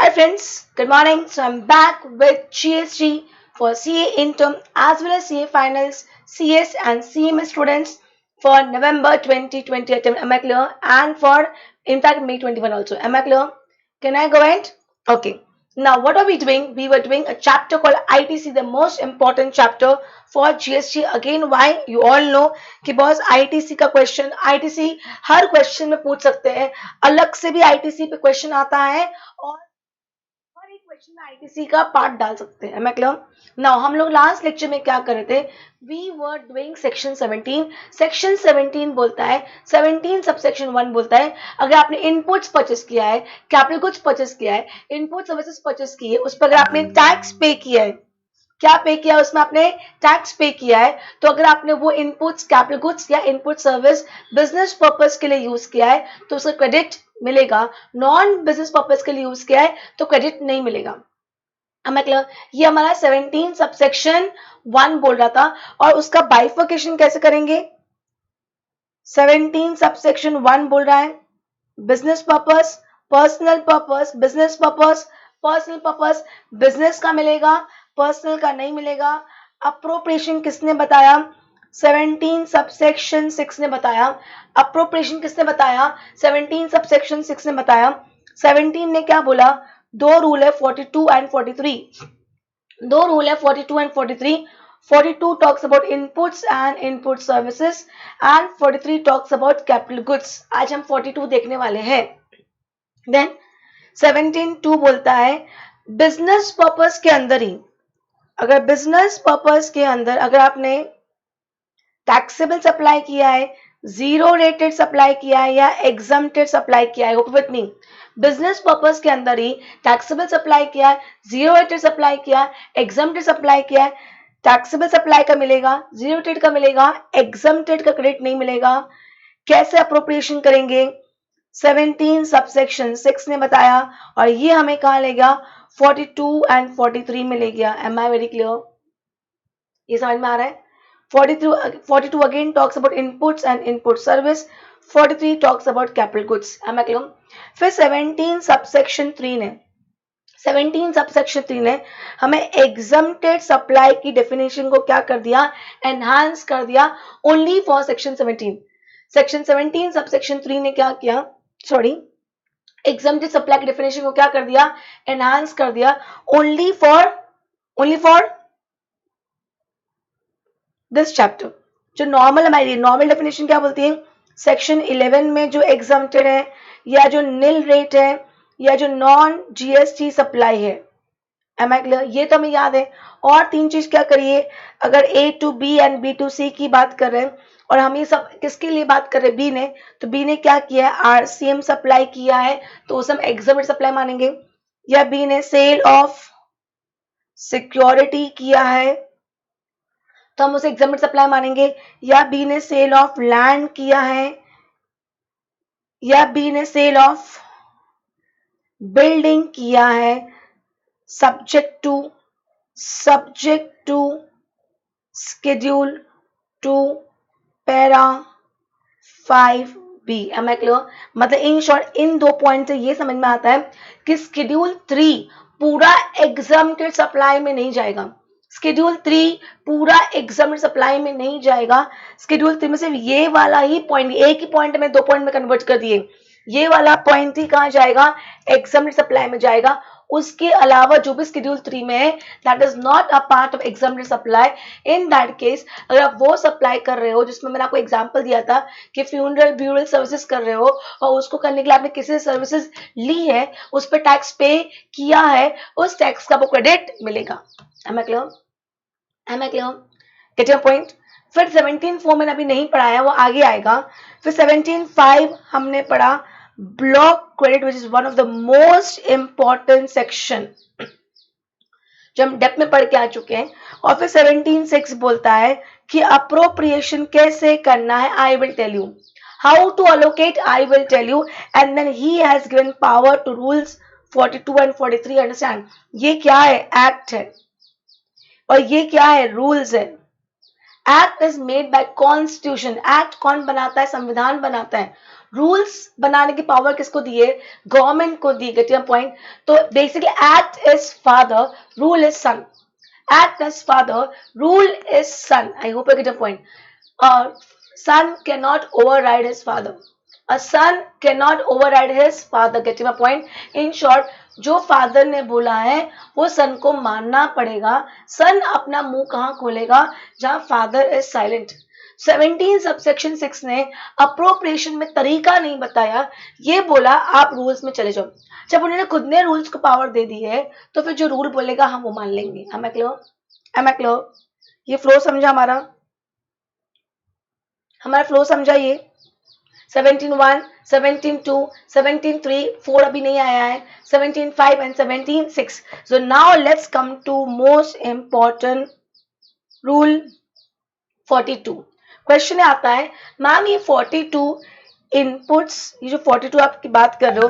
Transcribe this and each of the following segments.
Hi friends, good morning. So I'm back with GSG for CA interim as well as CA finals, CS and CMS students for November 2020 attempt. Am I clear? And for in fact May 21 also. Am I clear? Can I go ahead? Okay. Now what are we doing? We were doing a chapter called ITC, the most important chapter for GST. Again, why? You all know कि boss ITC का question ITC हर question में पूछ सकते हैं, अलग से भी ITC पे क्वेश्चन आता है और हर एक क्वेश्चन में आईटीसी का पार्ट डाल सकते हैं। मैं क्लियर? नाउ हम लोग लास्ट लेक्चर में क्या कर रहे थे? We were doing section 17। Section 17 बोलता है, 17 सबसेक्शन 1 बोलता है अगर आपने इनपुट्स परचेस किया है, कैपिटल गुड्स परचेस किया है, इनपुट सर्विसेज परचेस की है, उस पर अगर आपने टैक्स पे किया है, क्या पे किया है उसमें आपने टैक्स पे किया है, तो अगर आपने वो इनपुट्स कैपिटल गुड्स या इनपुट सर्विस बिजनेस पर्पस के लिए यूज किया है तो उसका क्रेडिट मिलेगा, नॉन बिजनेस पर्पस के लिए यूज किया है तो क्रेडिट नहीं मिलेगा। मतलब ये हमारा 17 सबसेक्शन 1 बोल रहा था और उसका बाइफर्केशन कैसे करेंगे? 17 सबसेक्शन 1 बोल रहा है business purpose, personal purpose, business purpose, personal purpose business का मिलेगा, पर्सनल का नहीं मिलेगा। अप्रोप्रिएशन किसने बताया? 17 सबसेक्शन 6 ने बताया। अप्रोप्रिएशन किसने बताया? 17 सबसेक्शन 6 ने बताया। 17 ने क्या बोला? दो रूल है 42 एंड 43। दो रूल है 42 and 43। 42 talks about inputs and input services and 43 talks about capital goods। आज हम 42 देखने वाले हैं। देन 17(2) बोलता है बिजनेस पर्पस के अंदर ही, अगर बिजनेस पर्पस के अंदर अगर आपने टैक्सेबल सप्लाई किया है, जीरो रेटेड सप्लाई किया है या एग्जम्प्टेड सप्लाई किया है, hope with me, business purpose के अंदर ही टैक्सेबल सप्लाई किया है, जीरो रेटेड सप्लाई किया है, एग्जम्प्टेड सप्लाई किया है, टैक्सेबल सप्लाई का मिलेगा, जीरो रेटेड का मिलेगा, एग्जम्प्टेड का क्रेडिट नहीं मिलेगा। कैसे अप्रोप्रिएशन करेंगे? 17 सबसेक्शन 6 ने बताया और ये हमें कहाँ ले गया? 42 एंड 43 में ले गया। Am I very clear? ये समझ में आ रहा है? 42 again talks about inputs and input service, 43 talks about capital goods। am I clear? फिर 17 सबसेक्शन 3 ने 17 सबसेक्शन 3 ने हमें एग्जम्प्टेड सप्लाई की डेफिनेशन को क्या कर दिया? एनहांस कर दिया only for section 17। Section 17 subsection 3 ने क्या किया? सॉरी, एग्जम्प्टेड सप्लाई की डेफिनेशन को क्या कर दिया? एनहांस कर दिया ओनली फॉर दिस चैप्टर। जो नॉर्मल हमारी नॉर्मल डेफिनेशन क्या बोलती है? सेक्शन 11 में जो एग्जम्प्टेड है या जो नील रेट है या जो नॉन जीएसटी सप्लाई है, एम आई क्लियर? ये तो हमें याद है। और तीन चीज क्या करिए, अगर A to B and B to C की बात कर रहे हैं और हम ये सब किसके लिए बात कर रहे हैं? बी ने, तो बी ने क्या किया है? आरसीएम सप्लाई किया है तो उसे हम एग्जम्प्टेड सप्लाई मानेंगे। या बी ने सेल ऑफ सिक्योरिटी किया है तो हम उसे एग्जम्प्टेड सप्लाई मानेंगे। या बी ने सेल ऑफ लैंड किया है या बी ने सेल ऑफ बिल्डिंग किया है, subject to schedule 2 para 5B। Am I clear? मतलब इन शॉर्ट इन दो पॉइंट से ये समझ में आता है कि स्केड्यूल 3 पूरा एग्जम्प्टेड सप्लाई में नहीं जाएगा। स्केड्यूल 3 पूरा एग्जम्प्टेड सप्लाई में नहीं जाएगा। स्केड्यूल 3 में सिर्फ ये वाला ही पॉइंट, एक ही पॉइंट में दो पॉइंट में कन्वर्ट कर दिए, ये वाला पॉइंट ही कहाँ जाएगा? एग्जम्प्टेड सप्लाई में जाएगा। उसके अलावा जो भी स्केड्यूल 3 में है that is not a part of exempted supply. In that case अगर आप वो सप्लाई कर रहे हो जिसमें मैंने आपको एग्जांपल दिया था कि फ्यूनरल ब्यूरल सर्विसेज कर रहे हो और उसको करने के लिए आपने किसी सर्विसेज ली है, उस पर टैक्स पे किया है, उस टैक्स का वो क्रेडिट मिलेगा। Am I clear? Am I clear? Get your point? फिर 17(4) मैंने अभी नहीं पढ़ाया, वो आगे आएगा। फिर 17(5) हमने पढ़ा block credit which is one of the most important section जो हम डेप्थ में पढ़ के आ चुके हैं। और फिर 17(6) बोलता है कि अप्रोप्रिएशन कैसे करना है, I will tell you how to allocate, I will tell you, and then he has given power to rules 42 and 43। Understand? ये क्या है? एक्ट है और ये क्या है? रूल्स है। Act is made by constitution. Act कौन बनाता है? संविधान बनाता है। रूल्स बनाने की पावर किसको दी है? गवर्नमेंट को दी। Get your point? तो basically act is father, rule is son. Act as father, rule is son. I hope you get your point. A son cannot override his father. A son cannot override his father. Get my point? In short, जो father ने बोला है वो सन को मानना पड़ेगा। सन अपना मुंह कहाँ खोलेगा? जहां फादर इज साइलेंट। 17 सबसेक्शन 6 ने अप्रोप्रिएशन में तरीका नहीं बताया, ये बोला आप रूल्स में चले जाओ। जब उन्होंने खुद ने रूल्स को पावर दे दी है तो फिर जो रूल बोलेगा हम वो मान लेंगे। Am I clear? Am I clear? ये फ्लो समझा हमारा फ्लो समझा ये 17.1, 17.2, 17.3, 4 अभी नहीं आया है, 17.5 and 17.6. So now let's come to most important rule 42. Question आता है मैम ये 42 इनपुट्स, ये जो 42 आपकी बात कर रहे हो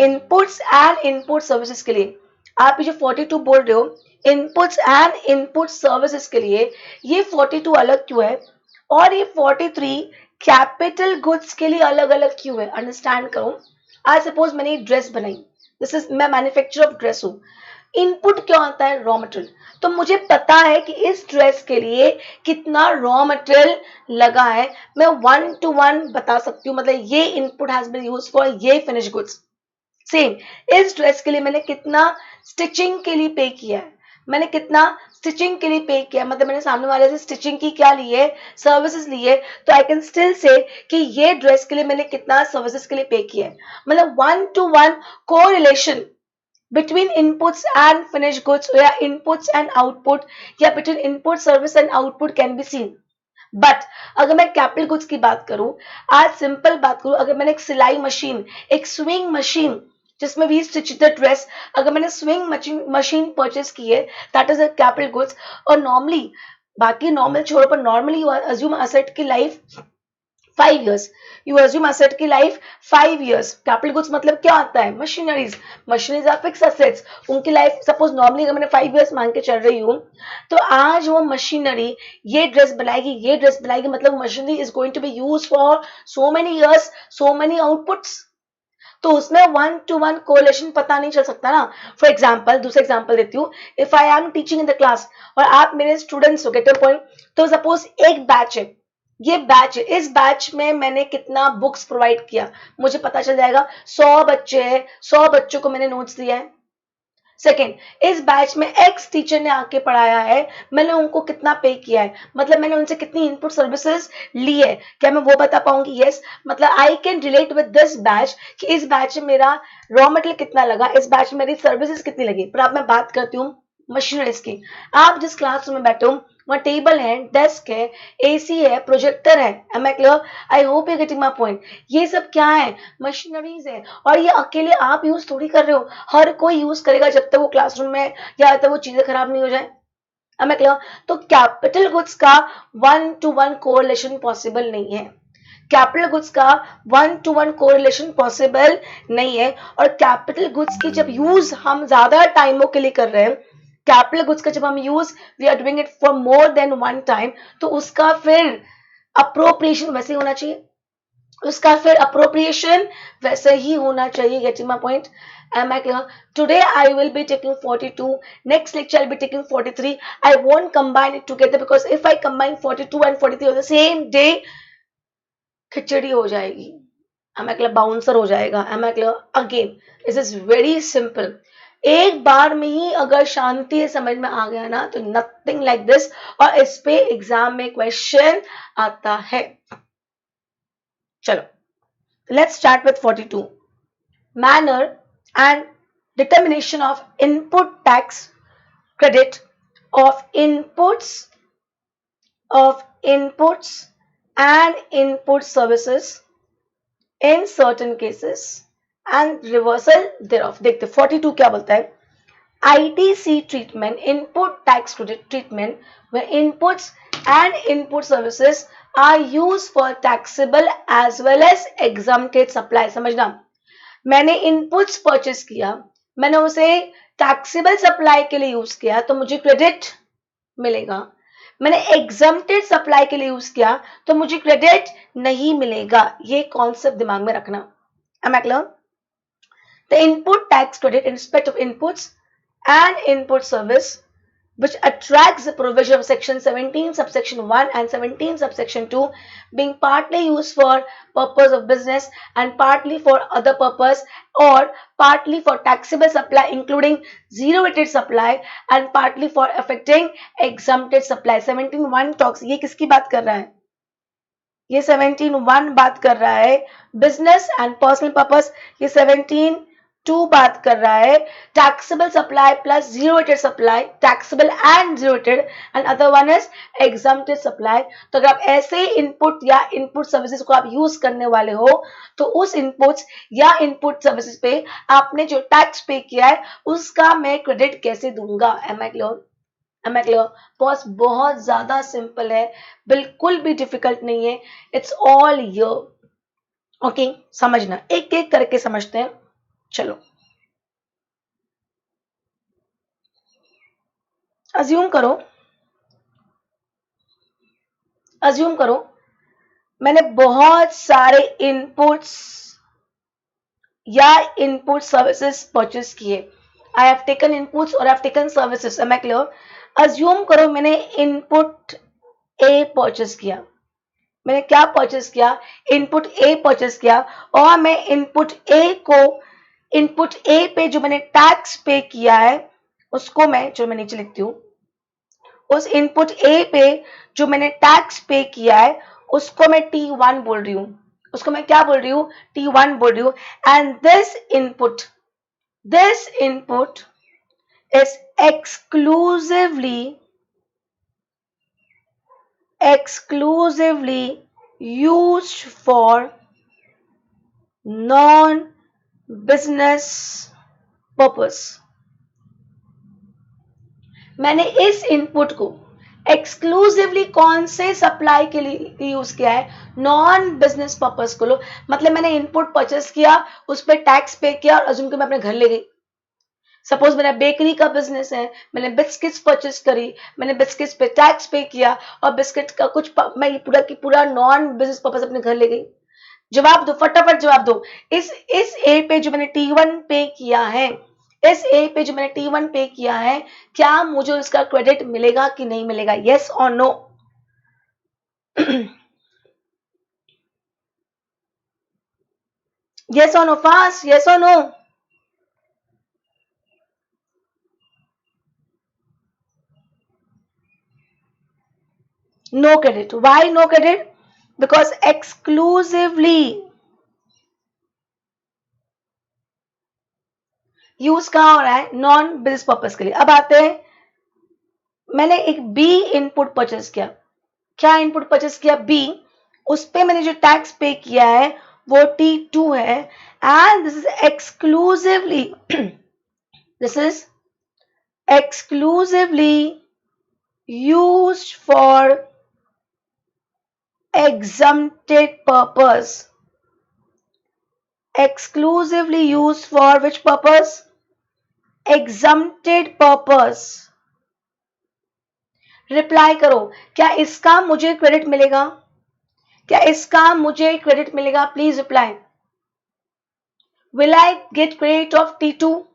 इनपुट्स एंड इनपुट सर्विसेज के लिए, आप ये जो 42 बोल रहे हो इनपुट्स एंड इनपुट सर्विसेज के लिए, ये 42 अलग क्यों है और ये 43 कैपिटल गुड्स के लिए अलग अलग क्यों है? अंडरस्टैंड करो। आज सपोज मैंने ड्रेस बनाई, दिस इज मैं मैन्युफैक्चरर ऑफ ड्रेस हूँ, इनपुट क्या होता है? Raw material. तो मुझे पता है कि इस ड्रेस के लिए कितना रॉ मटेरियल लगा है, मैं 1 to 1 बता सकती हूँ, मतलब ये input has been used for ये फिनिश गुड्स। सेम इस ड्रेस के लिए मैंने कितना स्टिचिंग के लिए पे किया है, मैंने कितना स्टिचिंग के लिए पे किया, मतलब मैंने सामने वाले से स्टिचिंग की क्या ली है? सर्विसेज ली है, तो आई कैन स्टिल से कि ये ड्रेस के लिए मैंने कितना सर्विसेज के लिए पे किया है। मतलब 1 to 1 correlation between inputs and finished goods या inputs and output या between input service and output can be seen. But अगर मैं कैपिटल गुड्स की बात करूं, आज सिंपल बात करूं, अगर मैंने एक सिलाई मशीन, एक स्विंग मशीन जिसमें वी स्टिच द ड्रेस, अगर मैंने स्विंग मशीन परचेज की है that is a capital goods. और नॉर्मली बाकी नॉर्मल छोड़ो पर नॉर्मली यू अज्यूम असेट की life 5 years, you assume asset की लाइफ 5 years। कैपिटल गुड्स मतलब क्या आता है? Machineries. Machineries are fix assets, उनकी लाइफ सपोज नॉर्मली अगर मैंने 5 years मान के चल रही हूँ, तो आज वो मशीनरी ये ड्रेस बनाएगी, मतलब machinery is going to be use for so many years, so many outputs. तो उसमें 1 to 1 कोरिलेशन पता नहीं चल सकता ना। फॉर एग्जाम्पल, दूसरा एग्जाम्पल देती हूँ, if I am teaching in the class और आप मेरे स्टूडेंट्स हो, गेट योर पॉइंट, तो सपोज एक बैच है, ये बैच है, इस बैच में मैंने कितना बुक्स प्रोवाइड किया, मुझे पता चल जाएगा। 100 बच्चे हैं, 100 बच्चों को मैंने नोट्स दिया है। सेकेंड, इस बैच में एक्स टीचर ने आके पढ़ाया है, मैंने उनको कितना पे किया है, मतलब मैंने उनसे कितनी इनपुट सर्विसेज ली है, क्या मैं वो बता पाऊंगी? यस, मतलब I can relate with this batch कि इस बैच में मेरा रॉ मटेरियल कितना लगा, इस बैच में मेरी सर्विसेज कितनी लगी। पर अब मैं बात करती हूँ मशीनरीज की। आप जिस क्लासरूम में बैठे हो वहाँ टेबल है, डेस्क है, एसी है, प्रोजेक्टर है। Am I clear? I hope you getting my point. ये सब क्या है? मशीनरीज है। और ये अकेले आप यूज थोड़ी कर रहे हो, हर कोई यूज करेगा जब तक वो क्लासरूम में या जब तक वो चीजें खराब नहीं हो जाए। Am I clear? तो कैपिटल गुड्स का 1 to 1 कोरिलेशन पॉसिबल नहीं है। कैपिटल गुड्स का 1 to 1 कोरिलेशन पॉसिबल नहीं है। और कैपिटल गुड्स की जब यूज हम ज्यादा टाइमों के लिए कर रहे हैं, कैपिटल गुड्स का जब हम use we are doing it for more than 1 time, तो उसका फिर अप्रोप्रिएशन वैसे ही होना चाहिए, उसका फिर अप्रोप्रिएशन वैसे ही होना चाहिए। Getting my point? Am I clear? Today I will be taking 42. Next lecture I'll be taking 43. I won't combine it together because if I combine 42 and 43 on the same day, खिचड़ी हो जाएगी। Am I clear? Bouncer हो जाएगा। Am I clear? Again, this is very simple. एक बार में ही अगर शांति समझ में आ गया ना तो नथिंग लाइक दिस, और इस पे एग्जाम में क्वेश्चन आता है। चलो, let's start with 42। Manner and determination of input tax credit of inputs and input services in certain cases and reversal thereof। देखते 42 क्या बोलता है। ITC treatment, input tax credit treatment, where inputs and input services are used for taxable as well as exempted supply। समझना, मैंने inputs purchase किया, मैंने उसे taxable supply के लिए यूज किया तो मुझे क्रेडिट मिलेगा। मैंने एग्जम्प्टेड सप्लाई के लिए यूज किया तो मुझे क्रेडिट नहीं मिलेगा। ये कॉन्सेप्ट दिमाग में रखना। Am I clear? The input tax credit in respect of inputs and input service which attracts the provision of section 17 subsection 1 and 17 subsection 2 being partly used for purpose of business and partly for other purpose or partly for taxable supply including zero rated supply and partly for affecting exempted supply। 17(1) talks, ये किसकी बात कर रहा है? ये 17(1) बात कर रहा है बिजनेस एंड पर्सनल पर्पस। ये 17(2) बात कर रहा है taxable supply plus zero rated supply, taxable and zero rated, and other one is exempted supply. तो अगर आप ऐसे इनपुट या इनपुट सर्विसेज को आप यूज करने वाले हो तो उस इनपुट्स या इनपुट सर्विसेज पे आपने जो टैक्स पे किया है उसका मैं क्रेडिट कैसे दूंगा। Am I clear? Am I clear? बहुत ज्यादा सिंपल है, बिल्कुल भी डिफिकल्ट नहीं है। It's all here. ओके, समझना, एक एक करके समझते हैं। चलो, अज्यूम करो मैंने बहुत सारे इनपुट्स या इनपुट सर्विसेज परचेस किए। आई हैव टेकन इनपुट्स और I have taken services. Am I clear? Assume करो मैंने इनपुट ए परचेस किया। मैंने क्या परचेस किया? इनपुट ए परचेस किया और मैं इनपुट ए पे जो मैंने टैक्स पे किया है उसको मैं नीचे लिखती हूँ। उस इनपुट ए पे जो मैंने टैक्स पे किया है उसको मैं T1 बोल रही हूँ। उसको मैं क्या बोल रही हूँ? T1 बोल रही हूँ। And this input is exclusively used for non-business purpose। मैंने इस इनपुट को एक्सक्लूसिवली कौन से सप्लाई के लिए यूज किया है? नॉन बिजनेस पर्पस को लो। मतलब मैंने इनपुट परचेस किया, उस पर टैक्स पे किया और अजूम के मैं अपने घर ले गई। सपोज मेरा बेकरी का बिजनेस है, मैंने बिस्किट्स परचेस करी, मैंने बिस्किट्स पे टैक्स पे किया और बिस्किट का कुछ मैं पूरा की पूरा नॉन बिजनेस पर्पस अपने घर ले गई। जवाब दो, फटाफट जवाब दो। इस ए पे जो मैंने T1 पे किया है, क्या मुझे इसका क्रेडिट मिलेगा कि नहीं मिलेगा? यस और नो? यस और नो? फास्ट, यस और no? No credit. Why no credit? Because exclusively use कहां हो रहा है? नॉन बिजनेस पर्पस के लिए। अब आते हैं, मैंने एक बी इनपुट परचेस किया। क्या इनपुट परचेस किया? बी। उस पे मैंने जो टैक्स पे किया है वो T2 है and this is exclusively used for exempted purpose। Exclusively used for which purpose? Exempted purpose। Reply करो, क्या इसका मुझे क्रेडिट मिलेगा? क्या इसका मुझे क्रेडिट मिलेगा? Please reply. Will I get credit of T2?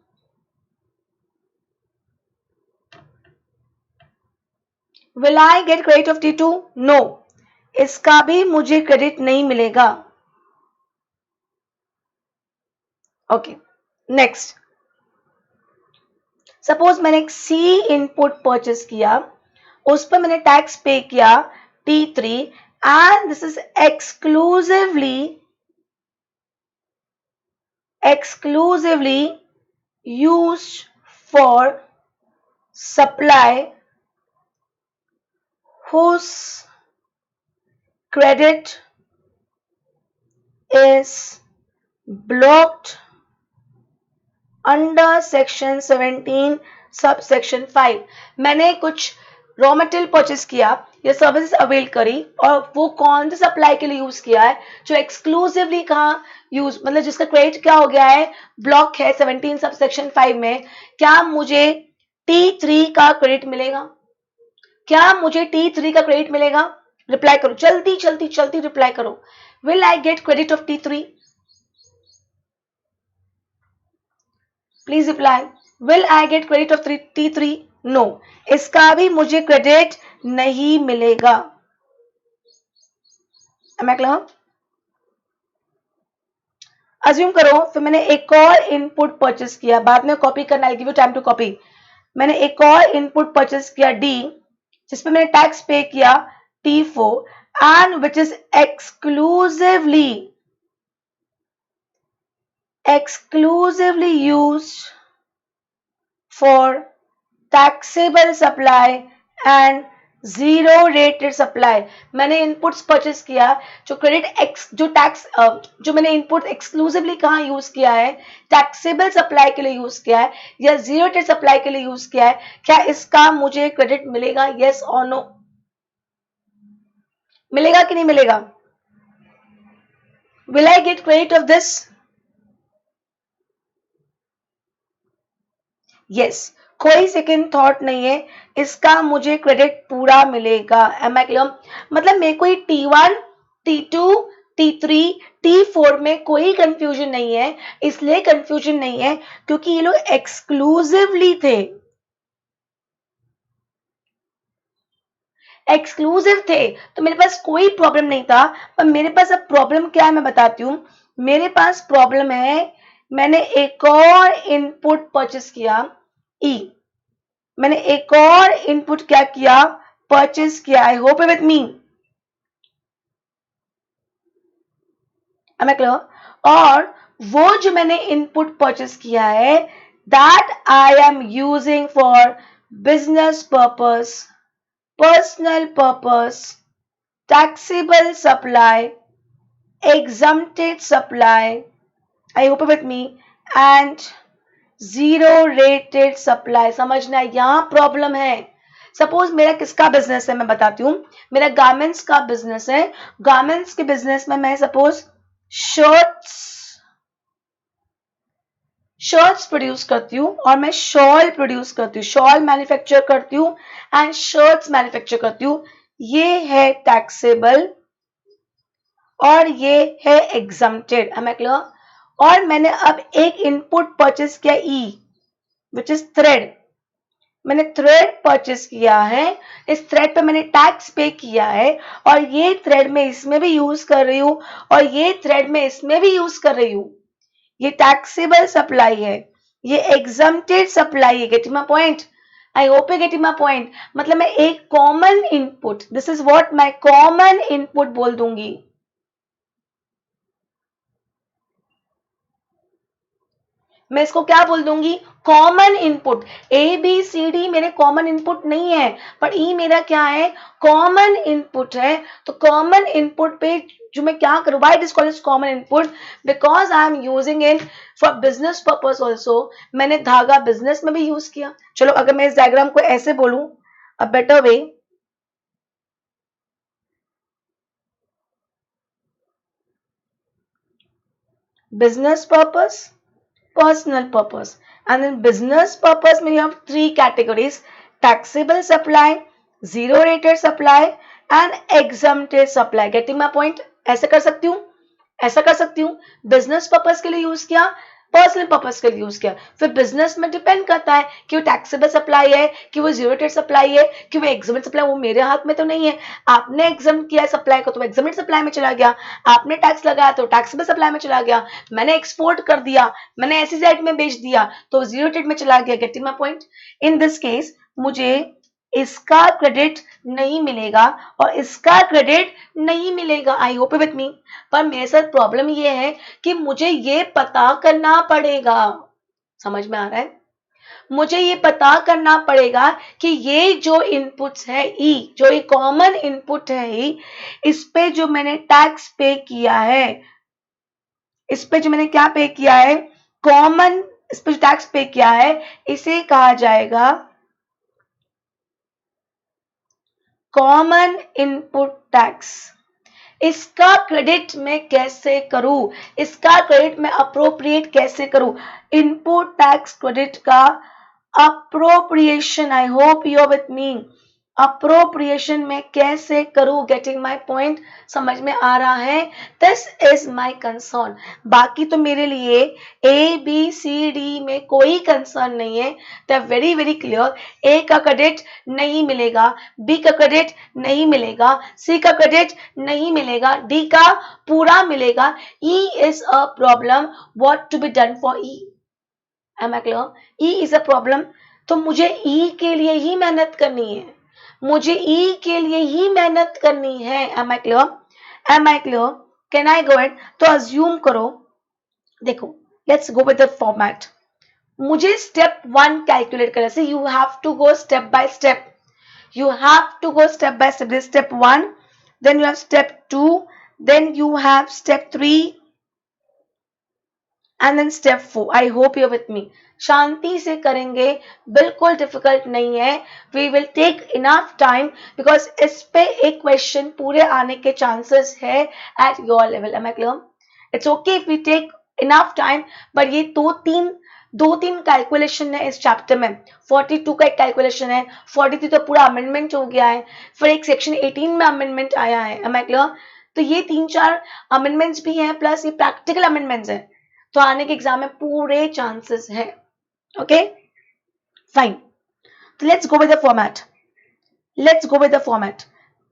Will I get credit of T2? No, इसका भी मुझे क्रेडिट नहीं मिलेगा। Okay, next. सपोज मैंने एक सी इनपुट परचेस किया, उस पर मैंने टैक्स पे किया T3 and this is exclusively used for supply whose credit is blocked under section 17 subsection 5। मैंने कुछ रॉ मटेरियल परचेस किया या सर्विसेज अवेल करी और वो कौन से सप्लाई के लिए यूज किया है जो एक्सक्लूसिवली कहां यूज, मतलब जिसका क्रेडिट क्या हो गया है? ब्लॉक है 17 सबसेक्शन 5 में। क्या मुझे T3 का क्रेडिट मिलेगा? क्या मुझे T3 का क्रेडिट मिलेगा? रिप्लाई करो, जल्दी जल्दी जल्दी रिप्लाई करो। Will I get credit of T3? Please reply. Will I get credit of T3? No, इसका भी मुझे क्रेडिट नहीं मिलेगा। Am I clear? अज्यूम करो फिर मैंने एक और इनपुट परचेस किया, बाद में कॉपी करना, I give you time to copy. मैंने एक और इनपुट परचेस किया D, जिसपे मैंने टैक्स पे किया T4 and which is exclusively used for taxable supply and zero rated supply. मैंने इनपुट्स परचेस किया जो जो मैंने इनपुट एक्सक्लूसिवली कहाँ यूज किया है, टैक्सेबल सप्लाई के लिए यूज किया है या जीरो रेटेड सप्लाई के लिए यूज किया है, क्या इसका मुझे क्रेडिट मिलेगा? यस और नो? मिलेगा कि नहीं मिलेगा? Will I get credit of this? Yes, कोई सेकंड थॉट नहीं है, इसका मुझे क्रेडिट पूरा मिलेगा। Am I clear? मतलब मेरे को T1, T2, T3, T4 में कोई कंफ्यूजन नहीं है। इसलिए कंफ्यूजन नहीं है क्योंकि ये लोग एक्सक्लूसिवली थे, एक्सक्लूसिव थे, तो मेरे पास कोई प्रॉब्लम नहीं था। पर मेरे पास अब प्रॉब्लम क्या है मैं बताती हूँ। मेरे पास प्रॉब्लम है, मैंने एक और इनपुट परचेस किया E, मैंने एक और इनपुट क्या किया? परचेस किया। I hope with me, am I clear? और वो जो मैंने इनपुट परचेस किया है that I am using for business purpose, personal purpose, taxable supply, exempted supply, I hope with me, and zero rated supply। समझना यहाँ problem है। Suppose मेरा किसका बिजनेस है मैं बताती हूँ, मेरा गारमेंट्स का बिजनेस है। गारमेंट्स के बिजनेस में मैं सपोज शर्ट्स प्रोड्यूस करती हूँ और मैं शॉल प्रोड्यूस करती हूँ, शॉल मैन्युफैक्चर करती हूँ एंड शर्ट्स मैन्युफैक्चर करती हूँ। ये है टैक्सेबल और ये है एग्जम्प्टेड। M I clear? और मैंने अब एक इनपुट परचेस किया E, विच इज थ्रेड। मैंने थ्रेड परचेस किया है, इस थ्रेड पे मैंने टैक्स पे किया है और ये थ्रेड में इसमें भी यूज कर रही हूँ और ये थ्रेड में इसमें भी यूज कर रही हूँ। ये टैक्सेबल सप्लाई है, ये एग्जम्प्टेड सप्लाई है। Getting my point? I hope you getting my point. मतलब मैं एक common input, this is what मैं कॉमन इनपुट बोल दूंगी। मैं इसको क्या बोल दूंगी? Common input. A B C D मेरे कॉमन इनपुट नहीं है, पर ई मेरा क्या है? कॉमन इनपुट है। तो कॉमन इनपुट पे जो मैं क्या करूं, why this called is common input? Because I am using it for business purpose also. मैंने धागा बिजनेस में भी यूज किया। चलो अगर मैं इस डायग्राम को ऐसे बोलूं, a better way, business purpose, personal purpose, and in business purpose में you have three categories: taxable supply, zero rated supply and exempted supply। getting my point? ऐसे कर सकती हूँ, ऐसा कर सकती हूँ। बिजनेस पर्पस के लिए यूज किया, पर्सनल पर्पस के लिए यूज किया। फिर बिजनेस में डिपेंड करता है कि वो टैक्सेबल सप्लाई है, कि वो जीरो रेटेड सप्लाई है, कि वो एग्जामिट सप्लाई। वो मेरे हाथ में तो नहीं है। आपने एग्जाम किया है सप्लाई को तो एग्जामिट सप्लाई में चला गया, आपने टैक्स लगाया तो टैक्सेबल सप्लाई में चला गया, मैंने एक्सपोर्ट कर दिया, मैंने SEZ में बेच दिया तो जीरो रेटेड में चला गया। Getting my point? In this case मुझे इसका क्रेडिट नहीं मिलेगा और इसका क्रेडिट नहीं मिलेगा। आई होप विथ मी। पर मेरे साथ प्रॉब्लम ये है कि मुझे ये पता करना पड़ेगा, समझ में आ रहा है? मुझे ये पता करना पड़ेगा कि ये जो इनपुट्स है ई, जो ये कॉमन इनपुट है ई, इस पे जो मैंने टैक्स पे किया है, इस पे जो मैंने क्या पे किया है, कॉमन, इस पे जो टैक्स पे किया है, इसे कहा जाएगा कॉमन इनपुट टैक्स। इसका क्रेडिट मैं कैसे करूं, इसका क्रेडिट मैं अप्रोप्रिएट कैसे करूं? इनपुट टैक्स क्रेडिट का appropriation, I hope you are with me. Appropriation में कैसे करूं, गेटिंग माई पॉइंट, समझ में आ रहा है? This is my concern. बाकी तो मेरे लिए ए बी सी डी में कोई कंसर्न नहीं है, दे वेरी वेरी क्लियर। ए का क्रेडिट नहीं मिलेगा, बी का क्रेडिट नहीं मिलेगा, सी का क्रेडिट नहीं मिलेगा, डी का पूरा मिलेगा। E is a problem, what to be done for E? Am I clear? E is a problem, तो मुझे ई के लिए ही मेहनत करनी है, मुझे ई के लिए ही मेहनत करनी है। Am I clear? Am I clear? Can I go it? तो अज्यूम करो, देखो let's go with the format. मुझे स्टेप 1 कैलकुलेट करना है, you have to go step by step, you have to go step by step. This is step 1, then you have step 2, then you have step 3 and then step 4. I hope you're with me. शांति से करेंगे, बिल्कुल difficult नहीं है। We will take enough time because इस पे एक question पूरे आने के चांसेस है at your level. Am I clear? It's okay if we take enough time, but ये दो तीन कैलकुलेशन है इस चैप्टर में। 42 का एक कैलकुलेशन है, 43 तो पूरा अमेंडमेंट हो गया है, फिर एक सेक्शन 18 में अमेंडमेंट आया है। Am I clear? तो ये 3-4 अमेंडमेंट्स भी हैं, प्लस ये प्रैक्टिकल अमेंडमेंट्स हैं, तो आने के एग्जाम में पूरे चांसेस है। ओके फाइन, तो let's go with the format, let's go with the format.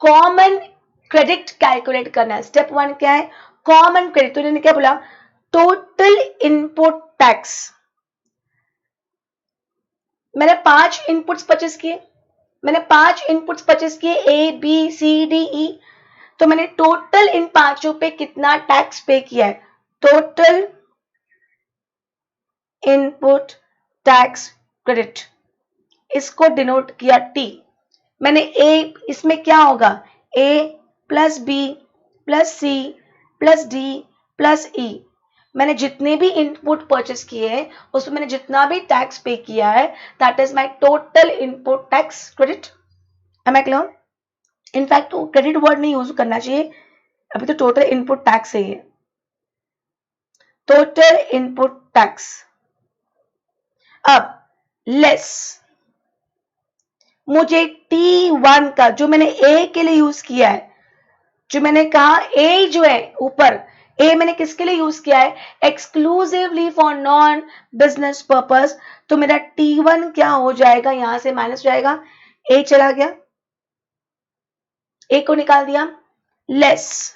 Common credit calculate करना है। स्टेप 1 क्या है? Common credit. तो इन्होंने क्या बोला? Total input tax. मैंने 5 इनपुट्स परचेस किए, मैंने 5 इनपुट्स परचेस किए, ए बी सी डी ई। तो मैंने टोटल इन 5 पे कितना टैक्स पे किया है? टोटल इनपुट टैक्स क्रेडिट, इसको डिनोट किया टी। मैंने ए, इसमें क्या होगा? A plus B plus C plus D plus E. मैंने जितने भी इनपुट परचेस किए हैं उसमें मैंने जितना भी टैक्स पे किया है, that is my total input tax credit. Am I clear? In fact तो क्रेडिट वर्ड नहीं यूज करना चाहिए, अभी तो टोटल इनपुट टैक्स है ये, टोटल इनपुट टैक्स। अब लेस, मुझे T1 का जो मैंने ए के लिए यूज किया है, जो मैंने कहा ए जो है ऊपर, ए मैंने किसके लिए यूज किया है? Exclusively for non business purpose. तो मेरा T1 क्या हो जाएगा? यहां से माइनस जाएगा, ए चला गया, ए को निकाल दिया, लेस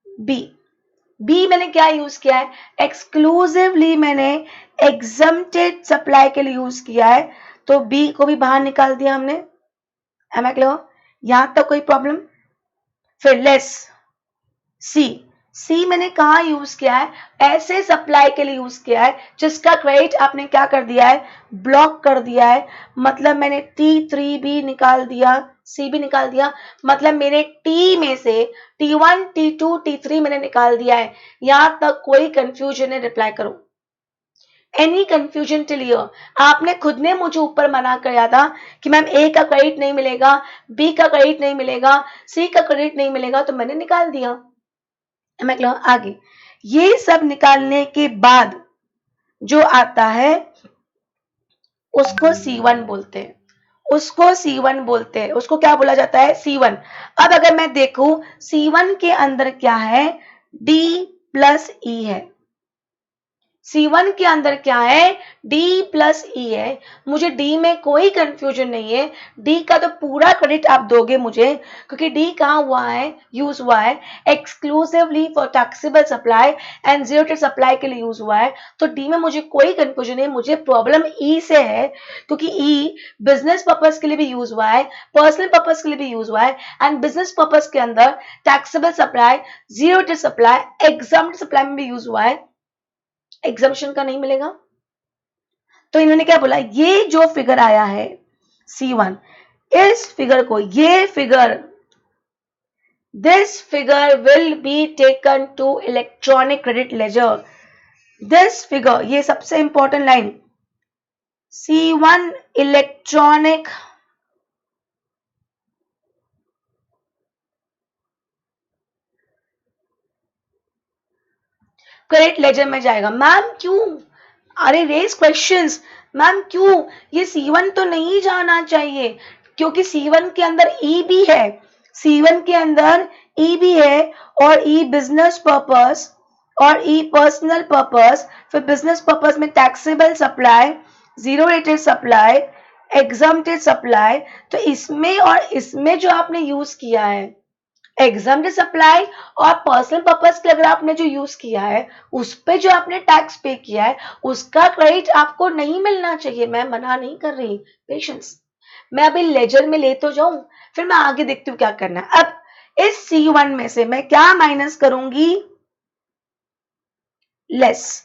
बी। बी मैंने क्या यूज किया है? एक्सक्लूसिवली मैंने एग्जम्प्टेड सप्लाई के लिए यूज किया है, तो बी को भी बाहर निकाल दिया हमने। Am I clear? यहां तक कोई प्रॉब्लम? फिर लेस सी। सी मैंने कहा यूज किया है? ऐसे सप्लाई के लिए यूज किया है जिसका क्रेडिट आपने क्या कर दिया है? ब्लॉक कर दिया है। मतलब मैंने T3 भी निकाल दिया, सी भी निकाल दिया, मतलब मेरे टी में से T1 T2 T3 मैंने निकाल दिया है। यहां तक कोई कंफ्यूजन है? रिप्लाई करो। Any confusion till here? आपने खुद ने मुझे ऊपर मना किया था कि मैम ए का क्रेडिट नहीं मिलेगा, बी का क्रेडिट नहीं मिलेगा, सी का क्रेडिट नहीं मिलेगा, तो मैंने निकाल दिया। मतलब आगे ये सब निकालने के बाद जो आता है उसको C1 बोलते हैं, उसको C1 बोलते हैं। उसको क्या बोला जाता है? C1। अब अगर मैं देखूं C1 के अंदर क्या है? D प्लस E है। C1 के अंदर क्या है? D प्लस E है। मुझे D में कोई कंफ्यूजन नहीं है, D का तो पूरा क्रेडिट आप दोगे मुझे, क्योंकि D कहाँ हुआ है? यूज हुआ है exclusively for taxable supply and zero supply के लिए यूज हुआ है। तो D में मुझे कोई कंफ्यूजन नहीं, मुझे प्रॉब्लम E से है, क्योंकि E बिजनेस पर्पज के लिए भी यूज हुआ है, पर्सनल पर्पज के लिए भी यूज हुआ है, एंड बिजनेस पर्पज के अंदर taxable supply, zero supply, exempt supply में भी यूज हुआ है, एग्जाम्पशन का नहीं मिलेगा। तो इन्होंने क्या बोला? ये जो फिगर आया है C1, इस फिगर को, ये figure, this figure will be taken to electronic credit ledger. This figure, ये सबसे important line, C1 electronic credit ledger में जाएगा। मैम क्यों? अरे रेज क्वेश्चंस, मैम क्यों? ये C1 तो नहीं जाना चाहिए, क्योंकि C1 के अंदर E भी है, C1 के अंदर E भी है, और E बिजनेस पर्पस और E पर्सनल पर्पस। फिर बिजनेस पर्पस में taxable supply, zero rated supply, exempted supply. तो इसमें और इसमें जो आपने यूज किया है एग्जम्प्टेड सप्लाई और पर्सनल पर्पस के अगर आपने जो यूज किया है उस पे जो आपने टैक्स पे किया है उसका क्रेडिट आपको नहीं मिलना चाहिए। मैं मना नहीं कर रही, पेशेंस। मैं अभी लेजर में ले तो जाऊं, फिर मैं आगे देखती हूँ क्या करना है। अब इस C1 में से मैं क्या माइनस करूंगी? लेस।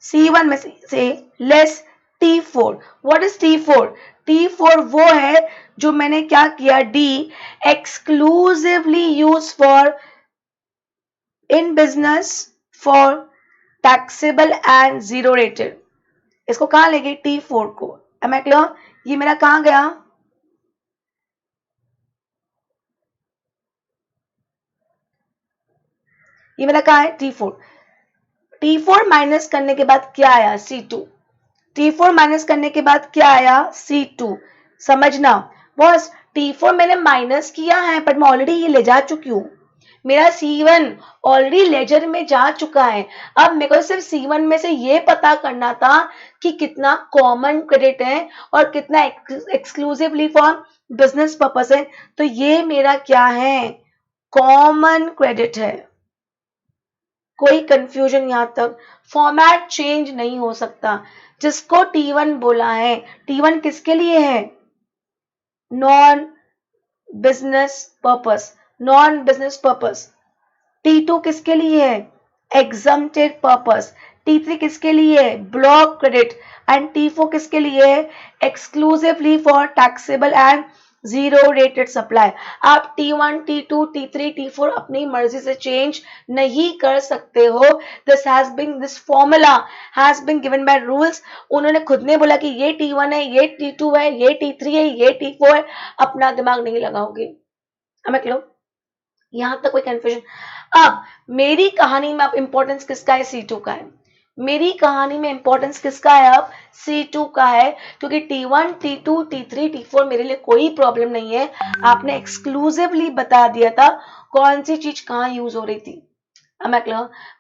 C1 में से less T4। What is T4? T4 वो है जो मैंने क्या किया, D exclusively use for in business for taxable and zero rated. इसको कहां लेंगे? T4 को। Am I clear? ये मेरा कहां गया? ये मेरा कहां है? T4। T4 माइनस करने के बाद क्या आया? C2। T4 माइनस करने के बाद क्या आया? C2। समझना बॉस, T4 मैंने माइनस किया है पर मैं ऑलरेडी ये ले जा चुकी हूँ। मेरा C1 ऑलरेडी लेजर में जा चुका है। अब मेरे को सिर्फ C1 में से ये पता करना था कि कितना कॉमन क्रेडिट है और कितना एक्सक्लूसिवली फॉर बिजनेस पर्पस है। तो ये मेरा क्या है? कॉमन क्रेडिट है। कोई कंफ्यूजन यहां तक? फॉर्मेट चेंज नहीं हो सकता। जिसको T1 बोला है, T1 किसके लिए है? Non business purpose, non business purpose. T2 किसके लिए है? Exempted purpose. T3 किसके लिए है? Block credit. एंड T4 किसके लिए है? Exclusively for taxable and zero rated supply. आप T1, T2, T3, T4 अपनी मर्जी से चेंज नहीं कर सकते हो। This formula has been given by rules. उन्होंने खुद ने बोला कि ये T1 है, ये T2 है, ये T3 है, ये T4 है। अपना दिमाग नहीं लगाओगे। समझ लो, यहां तक कोई कंफ्यूजन? अब मेरी कहानी में अब इंपॉर्टेंस किसका है? C2 का है। मेरी कहानी में इंपॉर्टेंस किसका है? अब C2 का है, क्योंकि T1, T2, T3, T4 मेरे लिए कोई प्रॉब्लम नहीं है। आपने एक्सक्लूसिवली बता दिया था कौन सी चीज कहां यूज हो रही थी।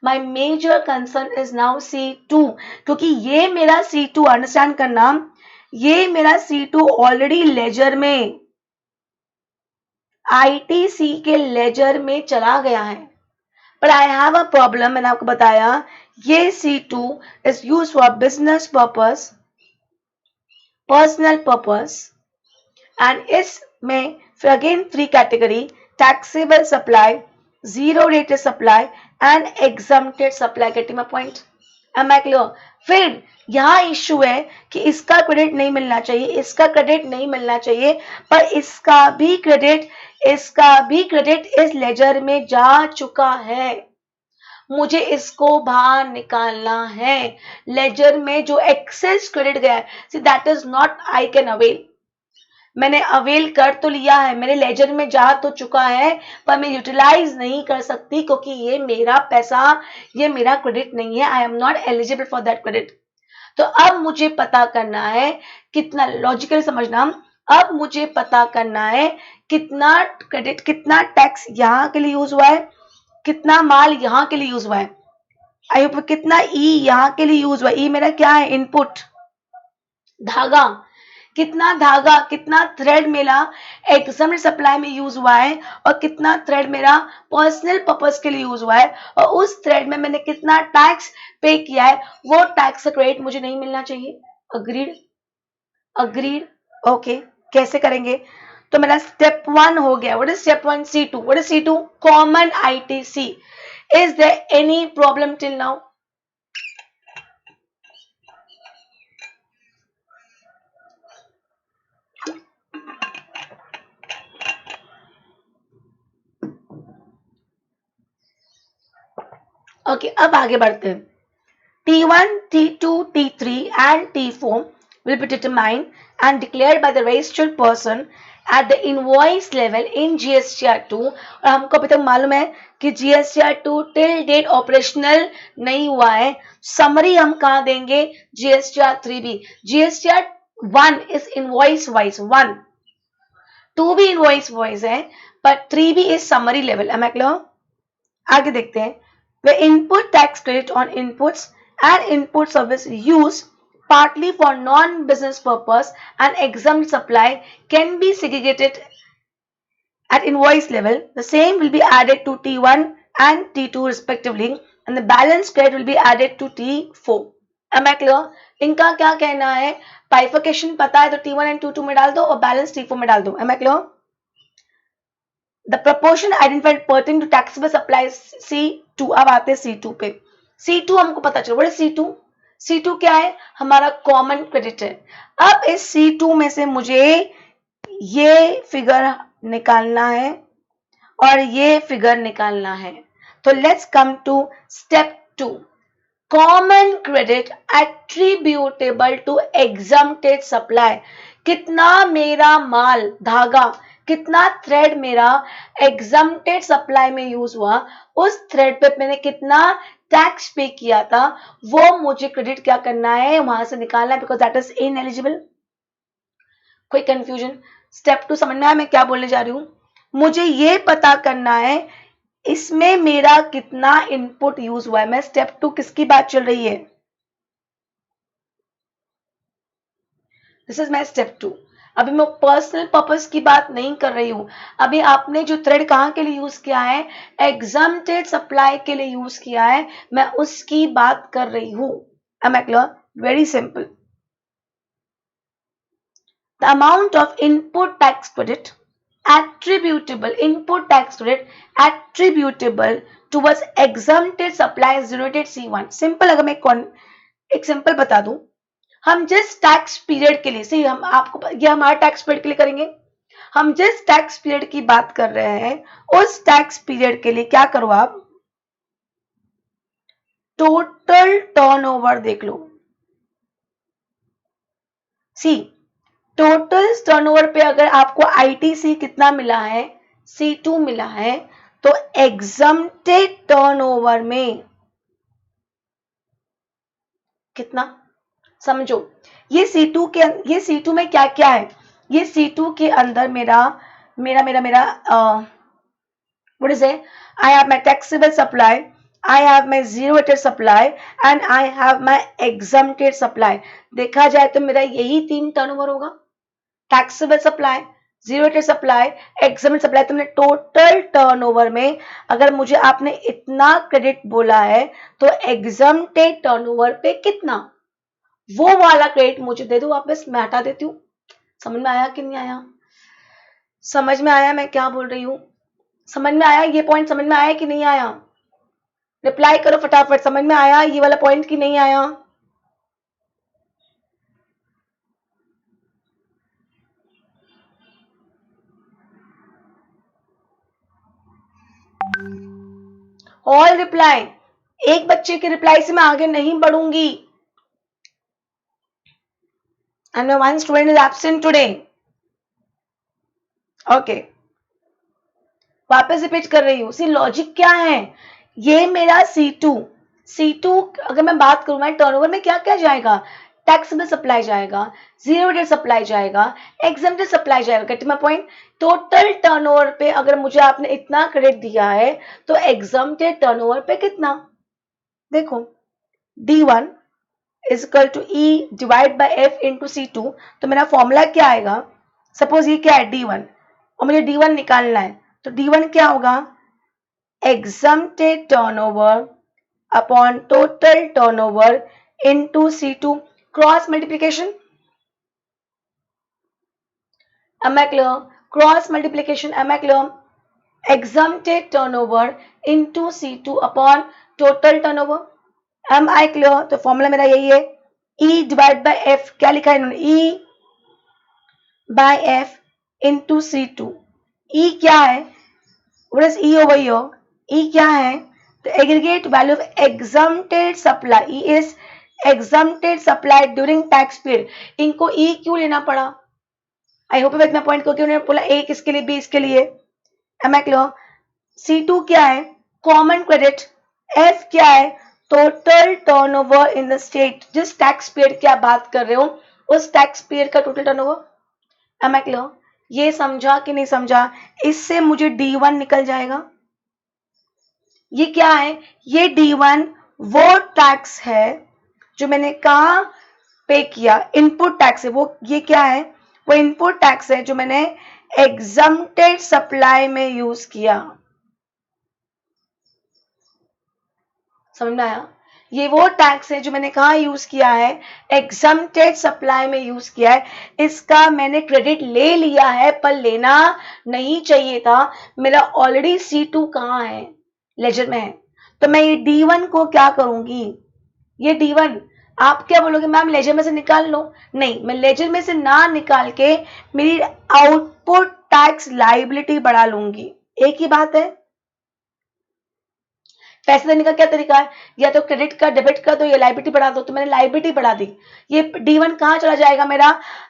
My major concern is now C2, क्योंकि ये मेरा C2 अंडरस्टैंड करना, ये मेरा C2 ऑलरेडी लेजर में ITC के लेजर में चला गया है। पर आई हैव अ प्रॉब्लम। मैंने आपको बताया ये C2 is use for business purpose, personal purpose, and इसमें फिर again 3 category: taxable supply, zero rated supply and exempted supply. Getting my point? Am I clear? फिर यहाँ इश्यू है कि इसका क्रेडिट नहीं मिलना चाहिए, इसका क्रेडिट नहीं मिलना चाहिए, पर इसका भी क्रेडिट इस लेजर में जा चुका है। मुझे इसको बाहर निकालना है। लेजर में जो एक्सेस क्रेडिट गया है, see that is not I can avail. मैंने अवेल कर तो लिया है, मेरे लेजर में जा तो चुका है, पर मैं यूटिलाइज नहीं कर सकती क्योंकि ये मेरा पैसा, ये मेरा क्रेडिट नहीं है। I am not eligible for that credit. तो अब मुझे पता करना है कितना, लॉजिकल समझना, अब मुझे पता करना है कितना क्रेडिट, कितना टैक्स यहाँ के लिए यूज हुआ है, कितना माल यहाँ के लिए यूज हुआ है, आई होप कितना ई यहाँ के लिए यूज हुआ है। ई मेरा क्या है? इनपुट। धागा, कितना धागा, कितना थ्रेड मेरा एग्जम्प्ट सप्लाई में यूज हुआ है और कितना थ्रेड मेरा पर्सनल पर्पस के लिए यूज हुआ है, और उस थ्रेड में मैंने कितना टैक्स पे किया है, वो टैक्स का क्रेडिट मुझे नहीं मिलना चाहिए। अग्रीड? अग्रीड? ओके, कैसे करेंगे? तो मेरा स्टेप 1 हो गया। What is step 1? C2। What is C2? Common ITC। Is there any problem till now? Okay, अब आगे बढ़ते हैं। T1, T2, T3 and T4 will be determined and declared by the registered person at the invoice level in GSTR2। और हमको अभी तक मालूम है कि GSTR2 टिल डेट ऑपरेशनल नहीं हुआ है। समरी हम कहाँ देंगे? GSTR3 भी। GSTR1 is invoice wise 1, 2 भी इनवॉइस वॉइस है, पर 3 भी is summary level. Am I clear? आगे देखते हैं। वे input tax credit on inputs and input service use partly for non-business purpose and exempt supply can be segregated at invoice level. The same will be added to T1 and T2 respectively, and the balance credit will be added to T4. Am I clear? इनका क्या कहना है? Bifurcation पता है तो T1 and T2 में डाल दो और balance T4 में डाल दो। Am I clear? The proportion identified pertaining to taxable supplies C2। अब आते हैं C2 पे। C2 हमको पता चलो। What is C2? C2 क्या है? हमारा कॉमन क्रेडिट है। अब इस C2 में से मुझे ये फिगर निकालना है और ये फिगर निकालना है। तो let's come to step 2। Common credit attributable to exempted supply. कितना मेरा माल, धागा, कितना थ्रेड मेरा एग्जम्प्टेड सप्लाई में यूज हुआ, उस थ्रेड पे मैंने कितना टैक्स पे किया था, वो मुझे क्रेडिट क्या करना है, वहां से निकालना है, बिकॉज दैट इज इनएलिजिबल। कोई कंफ्यूजन? स्टेप 2 समझ में आया मैं क्या बोलने जा रही हूं? मुझे ये पता करना है इसमें मेरा कितना इनपुट यूज हुआ है। मैं स्टेप 2 किसकी बात चल रही है? This is my step 2। अभी मैं पर्सनल पर्पस की बात नहीं कर रही हूं। अभी आपने जो थ्रेड कहां के लिए यूज किया है? एग्जम्प्टेड सप्लाई के लिए यूज किया है, मैं उसकी बात कर रही हूं। Am I clear? Very simple. The amount of input tax credit attributable input tax credit attributable towards exempted supplies denoted C1। Simple, अगर मैं एक सिंपल बता दूं, हम जिस टैक्स पीरियड के लिए, सही, हम आपको ये हमारा टैक्स पीरियड के लिए करेंगे, हम जिस टैक्स पीरियड की बात कर रहे हैं उस टैक्स पीरियड के लिए क्या करो आप, टोटल टर्नओवर देख लो। सी टोटल टर्नओवर पे अगर आपको आईटीसी कितना मिला है, C2 मिला है, तो एग्जम्प्टेड टर्नओवर में कितना, समझो। ये C2 में क्या क्या है? ये C2 के अंदर मेरा मेरा मेरा मेरा what is it? I have my taxable supply, I have my zero rated supply and I have my exempted supply। देखा जाए तो मेरा यही 3 टर्नओवर होगा, taxable supply, zero rated supply, exempted supply. तुमने टोटल टर्नओवर में अगर मुझे आपने इतना क्रेडिट बोला है, तो एग्जम्प्टेड टर्नओवर पे कितना, वो वाला क्रेडिट मुझे दे दो वापस, मैं हटा देती हूँ। समझ में आया कि नहीं आया? समझ में आया मैं क्या बोल रही हूँ? समझ में आया? ये पॉइंट समझ में आया कि नहीं आया? रिप्लाई करो फटाफट, समझ में आया ये वाला पॉइंट कि नहीं आया? All reply. एक बच्चे के रिप्लाई से मैं आगे नहीं बढ़ूंगी। And one student is absent today. Okay, वापस रिपीट कर रही हूँ। सी लॉजिक क्या है? ये मेरा C2 अगर मैं बात करूं, मैं टर्नओवर में क्या क्या जाएगा? टैक्सेबल सप्लाई जाएगा, जीरो रेट सप्लाई जाएगा, एग्जम्प्टेड सप्लाई जाएगा। Gate my point? Total turnover पे अगर मुझे आपने इतना क्रेडिट दिया है, तो एग्जम्प्टेड टर्नओवर पे कितना? देखो, D1 is equal to E divide by F into C2। तो मेरा फॉर्मूला क्या आएगा? सपोज ये क्या है? D1, और मुझे D1 निकालना है, तो D1 क्या होगा? exempted turnover upon total turnover into C2 cross multiplication। Am I clear? Cross multiplication, am I clear? Exempted turnover into C2 upon total turnover। Am I clear? तो फॉर्मूला मेरा यही है, E डिवाइड बाय F। क्या लिखा है इन्होंने? E by F into C2। E क्या है? What is E over here? E क्या है? The aggregate value of exempted supply। E is exempted supply during tax period। इनको E क्यों लेना पड़ा? आई होप इतना पॉइंट को क्यों उन्होंने बोला A किसके लिए, B इसके लिए? Am I clear? C2 क्या है? Common credit. F क्या है? Total turnover in the state. जिस टैक्स पीरियड की आप बात कर रहे हो, उस टैक्स पीरियड का total turnover. Am I clear? ये समझा कि नहीं समझा? इससे मुझे D1 निकल जाएगा। ये क्या है? ये D1 वो टैक्स है जो मैंने कहा पे किया, इनपुट टैक्स है वो। ये क्या है? वो इनपुट टैक्स है जो मैंने एग्जम्प्टेड सप्लाई में यूज किया। समझ में आया? ये वो टैक्स है जो मैंने कहा यूज किया है, एग्जम्प्टेड सप्लाई में यूज किया है। इसका मैंने क्रेडिट ले लिया है, पर लेना नहीं चाहिए था। मेरा ऑलरेडी C2 कहाँ है? लेजर में है। तो मैं ये D1 को क्या करूंगी? ये D1 आप क्या बोलोगे, मैम लेजर में से निकाल लो। नहीं, मैं लेजर में से ना निकाल के मेरी आउटपुट टैक्स लायबिलिटी बढ़ा लूंगी। एक ही बात है। पैसे देने का क्या तरीका है? या तो क्रेडिट का डेबिट कर दो या लायबिलिटी बढ़ा दो। तो मैंने लायबिलिटी बढ़ा दी। ये D1 कहाँ चला जाएगा? मेरा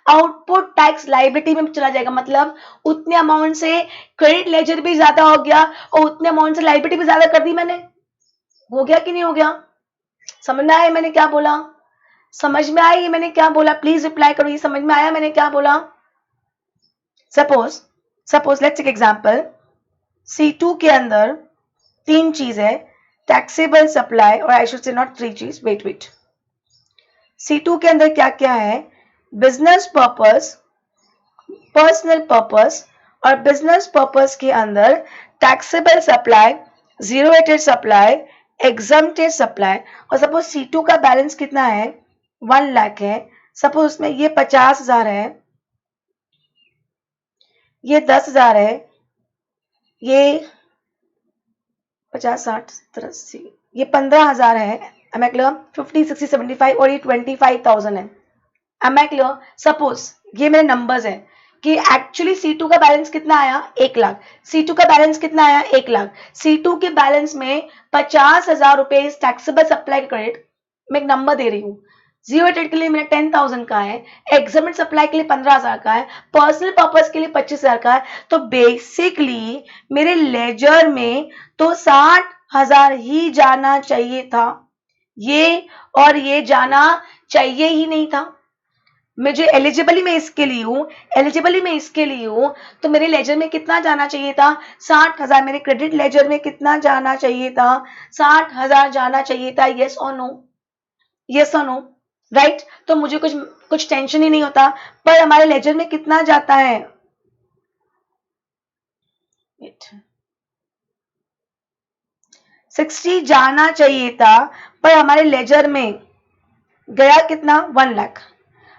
आउटपुट टैक्स लायबिलिटी में चला जाएगा। मतलब उतने अमाउंट से क्रेडिट लेजर भी ज्यादा हो गया और उतने अमाउंट से लायबिलिटी भी ज्यादा कर दी मैंने। हो गया कि नहीं हो गया? समझ में आया मैंने क्या बोला? समझ में आया ये मैंने क्या बोला? प्लीज रिप्लाई करो, ये समझ में आया मैंने क्या बोला? Suppose let's take example. C2 के अंदर 3 चीज है, टैक्सेबल सप्लाई, और आई शुड से नॉट 3 चीज, वेट। C2 के अंदर क्या क्या है? बिजनेस पर्पस, पर्सनल पर्पस, और बिजनेस पर्पस के अंदर taxable supply, zero rated supply, exempted supply. और सपोज C2 का बैलेंस कितना है? 1 लाख है। सपोज उसमें ये 50,000 है, ये 10,000 है, ये 50, 60, 70, 80, ये 15,000 है। Am I clear? 50, 60, 75 और ये 25,000 है। Am I clear? सपोज ये मेरे नंबर्स है कि एक्चुअली C2 का बैलेंस कितना आया? 1 लाख। C2 का बैलेंस कितना आया? 1 लाख। C2 के बैलेंस में 50,000 रुपए टैक्सेबल सप्लाई क्रेडिट, मैं एक नंबर दे रही हूँ। जीरो रेटेड के लिए मेरा 10,000 का है, एग्जामिनेड सप्लाई के लिए 15,000 का है, पर्सनल पर्पस के लिए 25,000 का है। तो बेसिकली मेरे लेजर में तो 60,000 ही जाना चाहिए था। ये और ये जाना चाहिए ही नहीं था। मैं जो एलिजिबली मैं इसके लिए हूँ, तो मेरे लेजर में कितना जाना चाहिए था? 60,000। मेरे क्रेडिट लेजर में कितना जाना चाहिए था? 60,000 जाना चाहिए था। यस और नो? यस और नो? राइट? तो मुझे कुछ टेंशन ही नहीं होता। पर हमारे लेजर में कितना जाता है? 60 जाना चाहिए था, पर हमारे लेजर में गया कितना? 1 लाख।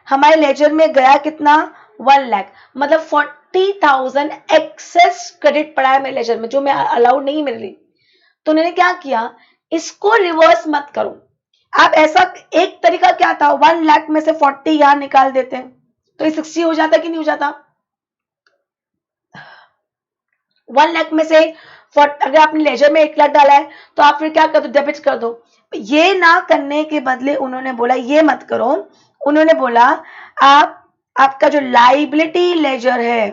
हमारे लेजर में गया कितना? 1 लाख। मतलब 40,000 एक्सेस क्रेडिट पड़ा है मेरे लेजर में, जो मैं अलाउड नहीं मिल रही। तो उन्होंने क्या किया? इसको रिवर्स मत करो आप। ऐसा एक तरीका क्या था? 1 लाख में से 40 यहां निकाल देते हैं, तो ये 60 हो जाता कि नहीं हो जाता? 1 लाख में से अगर आपने लेजर में 1 लाख डाला है, तो आप फिर क्या कर दो? डेबिट कर दो। ये ना करने के बदले उन्होंने बोला ये मत करो। उन्होंने बोला आपका जो लायबिलिटी लेजर है,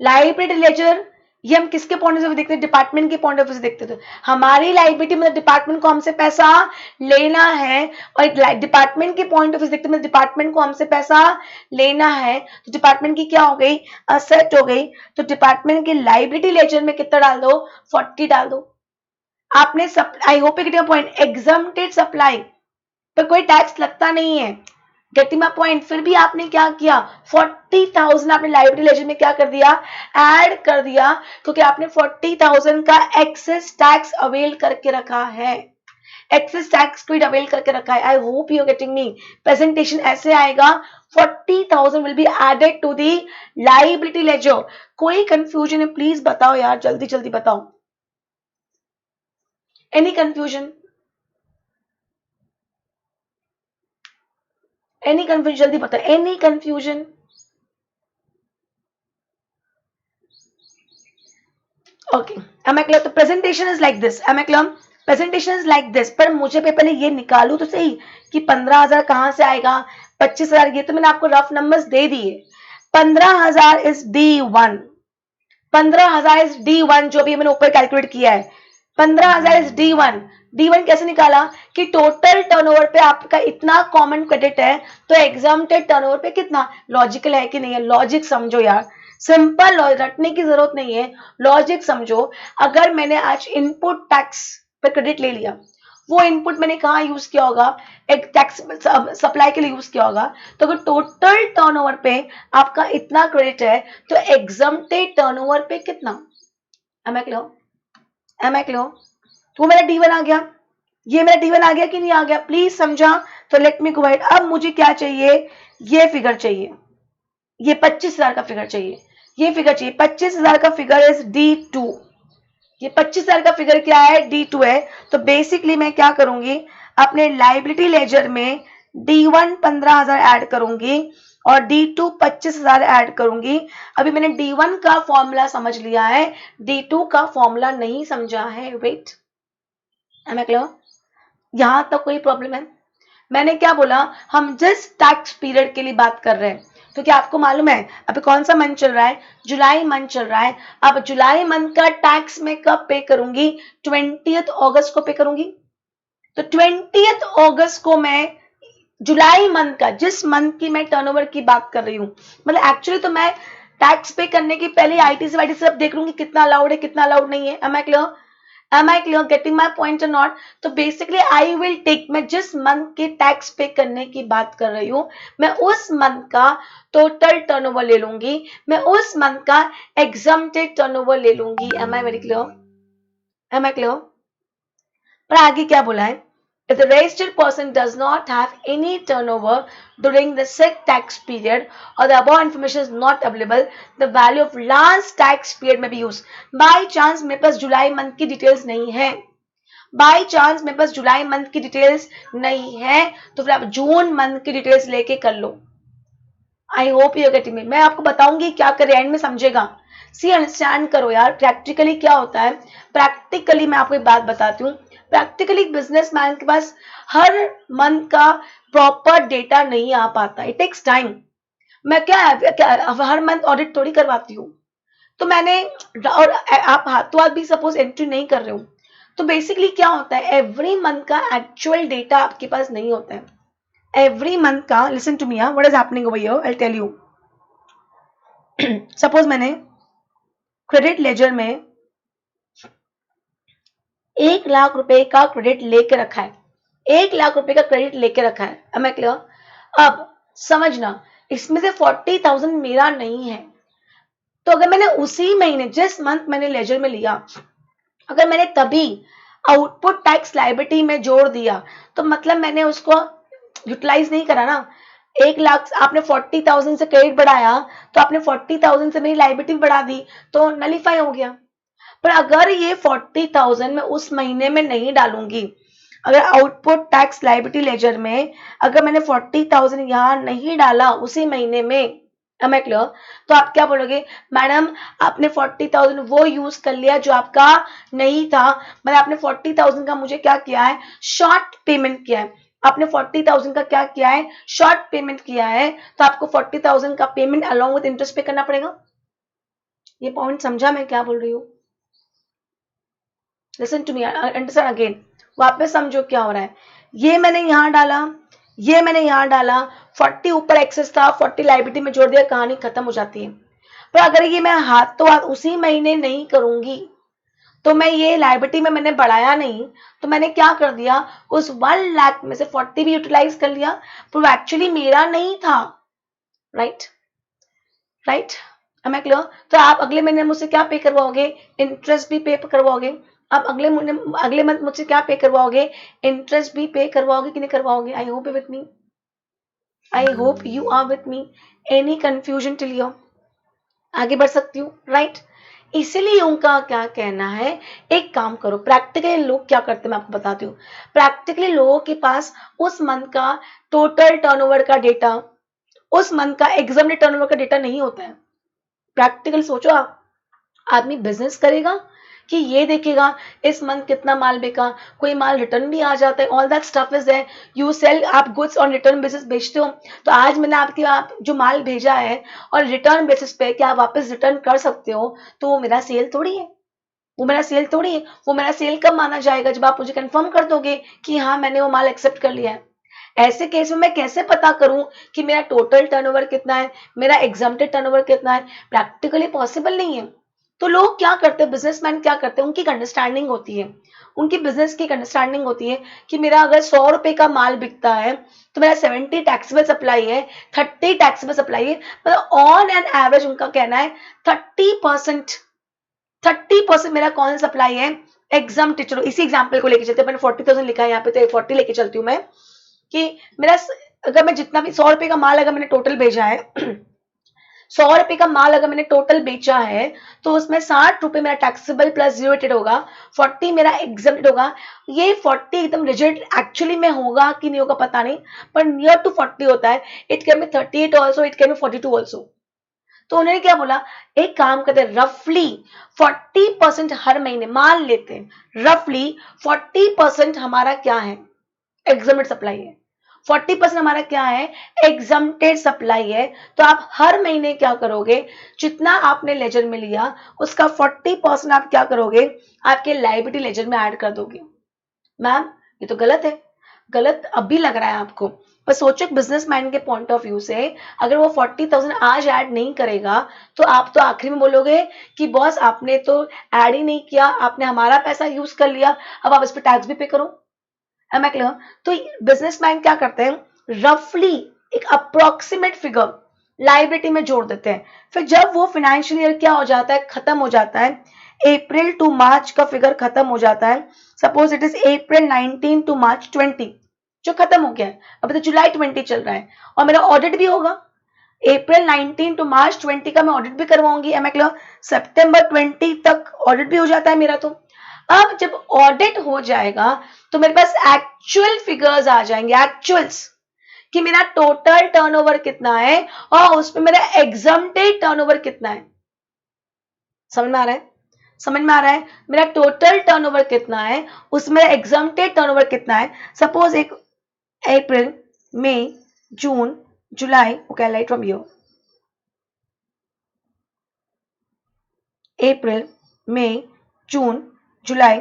लायबिलिटी लेजर, ये हम किसके पॉइंट ऑफ व्यू देखते हैं? डिपार्टमेंट के पॉइंट ऑफ व्यू से देखते थे। हमारी लायबिलिटी मतलब डिपार्टमेंट को हमसे पैसा लेना है, और डिपार्टमेंट के पॉइंट ऑफ व्यू से देखते मतलब डिपार्टमेंट को हमसे पैसा लेना है। तो डिपार्टमेंट की क्या हो गई? असेट हो गई। तो डिपार्टमेंट के लायबिलिटी लेजर में कितना डाल दो? 40 डाल दो। आपने आई hope you get your point. Exempted supply पर कोई टैक्स लगता नहीं है। Getting my point? फिर भी आपने क्या किया? 40,000 आपने लायबिलिटी लेजर में क्या कर दिया? ऐड कर दिया, क्योंकि आपने 40,000 का एक्सेस टैक्स अवेल करके रखा है। एक्सेस टैक्स क्रेडिट अवेल करके रखा है। I hope you getting me. Presentation ऐसे आएगा, 40,000 will be added to the liability ledger. कोई कंफ्यूजन है? प्लीज बताओ यार, जल्दी जल्दी बताओ। Any confusion? Any confusion? जल्दी बताओ। Any confusion? Okay, am I clear? तो presentation is like this. am I clear? Presentation is like this. पर मुझे पहले ये निकालू तो सही कि 15,000 कहां से आएगा, 25,000, ये तो मैंने आपको रफ नंबर्स दे दिए। 15,000 इज D1, 15,000 इज D1, जो भी मैंने ऊपर कैलकुलेट किया है। 15,000 इज D1। D1 कैसे निकाला कि टोटल टर्नओवर पे आपका इतना कॉमन क्रेडिट है, तो एग्जाम्प्टेड टर्नओवर पे कितना। लॉजिकल है कि नहीं है, लॉजिक समझो यार, सिंपल रटने की जरूरत नहीं है, लॉजिक समझो। अगर मैंने आज इनपुट टैक्स पे क्रेडिट ले लिया, वो इनपुट मैंने कहाँ यूज किया होगा, एक टैक्स सप्लाई के लिए यूज किया होगा, तो अगर टोटल टर्नओवर पे आपका इतना क्रेडिट है, तो एग्जाम्प्टेड टर्नओवर पे कितना। Am I clear, am I clear. तो मेरा D1 आ गया, ये मेरा D1 आ गया कि नहीं आ गया, प्लीज समझा। तो लेट मी गो अहेड। अब मुझे क्या चाहिए, ये फिगर चाहिए, ये 25,000 का फिगर चाहिए, ये फिगर चाहिए 25,000 का फिगर इज D2। ये 25,000 का फिगर क्या है, D2 है। तो बेसिकली मैं क्या करूंगी, अपने लाइबिलिटी लेजर में D1 15,000 ऐड करूंगी और D2 25,000 ऐड करूंगी। अभी मैंने D1 का फॉर्मूला समझ लिया है, D2 का फॉर्मूला नहीं समझा है। वेट, एम आई क्लियर, यहां तक कोई प्रॉब्लम है। मैंने क्या बोला, हम जिस टैक्स पीरियड के लिए बात कर रहे हैं, तो क्या आपको मालूम है अभी कौन सा मंथ चल रहा है, जुलाई मंथ चल रहा है। अब जुलाई मंथ का टैक्स मैं कब पे करूंगी, 20 अगस्त को पे करूंगी। तो 20 अगस्त को मैं जुलाई मंथ का, जिस मंथ की मैं टर्नओवर की बात कर रही हूँ, मतलब एक्चुअली तो मैं टैक्स पे करने की पहले आईटीसी वाईटीसी सब देख लूंगी कितना अलाउड है कितना अलाउड नहीं है। Am I clear, am I clear, getting my point और नॉट। तो बेसिकली आई विल टेक, मैं जिस मंथ के टैक्स पे करने की बात कर रही हूँ, मैं उस मंथ का टोटल टर्नओवर ले लूंगी, मैं उस मंथ का एग्जम्प्टेड टर्नओवर ले लूंगी। Am I very clear, am I clear. पर आगे क्या बोला है, if the registered person does not have any turnover during the said tax period or the above information is not available, the value of last tax period may be used। By chance मेरे पास जुलाई month की details नहीं है, by chance मेरे पास जुलाई month की details नहीं है, तो फिर आप जून मंथ की डिटेल्स लेके कर लो। I hope you getting me. मैं आपको बताऊंगी क्या करें, एंड में समझेगा। सी अंडरस्टैंड करो यार, प्रैक्टिकली क्या होता है। प्रैक्टिकली मैं आपको एक बात बताती हूँ, प्रैक्टिकली बिजनेसमैन के पास हर मंथ का प्रॉपर डेटा नहीं आ पाता, इट टेक्स टाइम। मैं क्या हर मंथ ऑडिट थोड़ी करवाती हूँ, तो मैंने, और आप हाथों हाथ भी सपोज एंट्री नहीं कर रहे हो, तो बेसिकली क्या होता है, एवरी मंथ का एक्चुअल डेटा आपके पास नहीं होता है। एवरी मंथ का, listen to me, what is happening over here, I tell you. Suppose मैंने क्रेडिट लेजर में 1,00,000 रुपए का क्रेडिट लेके रखा है, 1,00,000 रुपए का क्रेडिट लेके रखा है। Am I clear. अब समझना, इसमें से 40,000 मेरा नहीं है, तो अगर मैंने उसी महीने, जिस मंथ मैंने लेजर में लिया, अगर मैंने तभी आउटपुट टैक्स लायबिलिटी में जोड़ दिया, तो मतलब मैंने उसको यूटिलाइज नहीं करा ना। 1,00,000 आपने 40,000 से क्रेडिट बढ़ाया, तो आपने 40,000 से मेरी लायबिलिटी बढ़ा दी, तो नलीफाई हो गया। पर अगर ये 40,000 मैं उस महीने में नहीं डालूंगी, अगर आउटपुट टैक्स लायबिलिटी लेजर में अगर मैंने 40,000 यहाँ नहीं डाला उसी महीने में, एम आई क्लियर, तो आप क्या बोलोगे, मैडम आपने 40,000 वो यूज कर लिया जो आपका नहीं था, मतलब आपने 40,000 का मुझे क्या किया है, शॉर्ट पेमेंट किया है। आपने 40,000 का क्या किया है, शॉर्ट पेमेंट किया है, तो आपको 40,000 का पेमेंट अलॉन्ग विद इंटरेस्ट पे करना पड़ेगा। ये पॉइंट समझा मैं क्या बोल रही हूँ, listen to me, understand again, वापस समझो क्या हो रहा है। ये मैंने यहां डाला, ये मैंने यहां डाला, 40 ऊपर एक्सेस था, 40 लायबिलिटी में जोड़ दिया, कहानी खत्म हो जाती है। पर अगर ये मैं हाथ तो हाथ उसी महीने नहीं करूंगी, तो मैं ये लायबिलिटी में मैंने बढ़ाया नहीं, तो मैंने क्या कर दिया, उस 1,00,000 में से 40 भी यूटिलाइज कर लिया, पर एक्चुअली मेरा नहीं था। Right, right, am I clear. तो आप अगले महीने मुझसे क्या पे करवाओगे, इंटरेस्ट भी पे करवाओगे। आप अगले मंथ मुझसे क्या पे करवाओगे, इंटरेस्ट भी पे करवाओगे कि नहीं करवाओगे। I hope you with me, I hope you are with me. Any confusion till here, आगे बढ़ सकती हूँ, राइट। इसीलिए उनका क्या कहना है, एक काम करो, प्रैक्टिकली लोग क्या करते हैं मैं आपको बताती हूँ। प्रैक्टिकली लोगों के पास उस मंथ का टोटल टर्नओवर का डेटा, उस मंथ का एग्जाम टर्नओवर का डेटा नहीं होता है। प्रैक्टिकल सोचो, आप आदमी बिजनेस करेगा कि ये देखेगा इस मंथ कितना माल बिका, कोई माल रिटर्न भी आ जाता है, all that stuff is there. You sell, आप गुड्स ऑन रिटर्न बेसिस बेचते हो, तो आज मैंने आप जो माल भेजा है और रिटर्न बेसिस पे क्या आप वापस रिटर्न कर सकते हो, तो वो मेरा सेल थोड़ी है। वो मेरा सेल थोड़ी है। वो मेरा सेल कब माना जाएगा? जब आप मुझे कंफर्म कर दोगे कि हाँ मैंने वो माल एक्सेप्ट कर लिया है। ऐसे केस में मैं कैसे पता करूं कि मेरा टोटल टर्नओवर कितना है, मेरा एग्जम्प्टेड टर्नओवर कितना है? प्रैक्टिकली पॉसिबल नहीं है। तो लोग क्या करते हैं, बिजनेसमैन क्या करते हैं, उनकी अंडरस्टैंडिंग होती है, उनकी बिजनेस की अंडरस्टैंडिंग होती है कि मेरा अगर 100 रुपए का माल बिकता है तो मेरा 70 टैक्सेबल सप्लाई है, 30 टैक्सेबल सप्लाई है। मतलब ऑन एन एवरेज उनका कहना है 30% मेरा कौन सप्लाई है, एग्जाम। चलो इसी एग्जाम्पल को लेके चलते हैं। मैंने 40,000 लिखा है यहाँ पे, तो 40 लेके चलती हूँ मैं कि मेरा अगर मैं जितना भी 100 रुपए का माल अगर मैंने टोटल भेजा है 100 रुपए का माल अगर मैंने टोटल बेचा है तो उसमें 60 रुपए मेरा टैक्सेबल प्लस जीरोटेड होगा, 40 मेरा एग्जम्प्टेड होगा। ये 40 एकदम रिजिड एक्चुअली में होगा कि नहीं होगा पता नहीं, पर नियर टू 40 होता है। It can be 38 also, it can be 42 also. तो उन्होंने क्या बोला, एक काम करते हैं, रफली 40% हर महीने मान लेते हैं, रफली 40% हमारा क्या है, एग्जम्प्टेड सप्लाई है। 40% हमारा क्या है, एग्जम्प्टेड सप्लाई है। तो आप हर महीने क्या करोगे, जितना आपने लेजर में लिया उसका 40% आप क्या करोगे, आपके लायबिलिटी लेजर में ऐड कर दोगे। मैम ये तो गलत है। गलत अभी लग रहा है आपको, पर सोचो बिजनेसमैन के पॉइंट ऑफ व्यू से, अगर वो 40,000 आज ऐड नहीं करेगा तो आप तो आखिरी में बोलोगे कि बॉस आपने तो ऐड ही नहीं किया, आपने हमारा पैसा यूज कर लिया, अब आप इस पर टैक्स भी पे करो। Am I clear? तो बिजनेसमैन क्या करते हैं, रफली एक अप्रोक्सीमेट फिगर लाइबिलिटी में जोड़ देते हैं। फिर जब वो फाइनेंशियल ईयर क्या हो जाता है, खत्म हो जाता है, अप्रैल टू मार्च का फिगर खत्म हो जाता है, suppose it is April 19 to March 20 जो खत्म हो गया है, अभी तो जुलाई 20 चल रहा है और मेरा ऑडिट भी होगा। अप्रैल 19 टू मार्च 20 का मैं ऑडिट भी करवाऊंगी। M I clear? सितंबर 20 तक ऑडिट भी हो जाता है मेरा। तो अब जब ऑडिट हो जाएगा तो मेरे पास एक्चुअल फिगर्स आ जाएंगे, एक्चुअल्स, कि मेरा टोटल टर्नओवर कितना है और उसमें मेरा एग्जम्प्टेड टर्नओवर कितना है। समझ में आ रहा है? समझ में आ रहा है? मेरा टोटल टर्नओवर कितना है, उसमें एग्जम्प्टेड टर्नओवर कितना है। सपोज एक अप्रैल, मई, जून, जुलाई, ओके राइट फ्रॉम हियर, अप्रैल, मई, जून, जुलाई,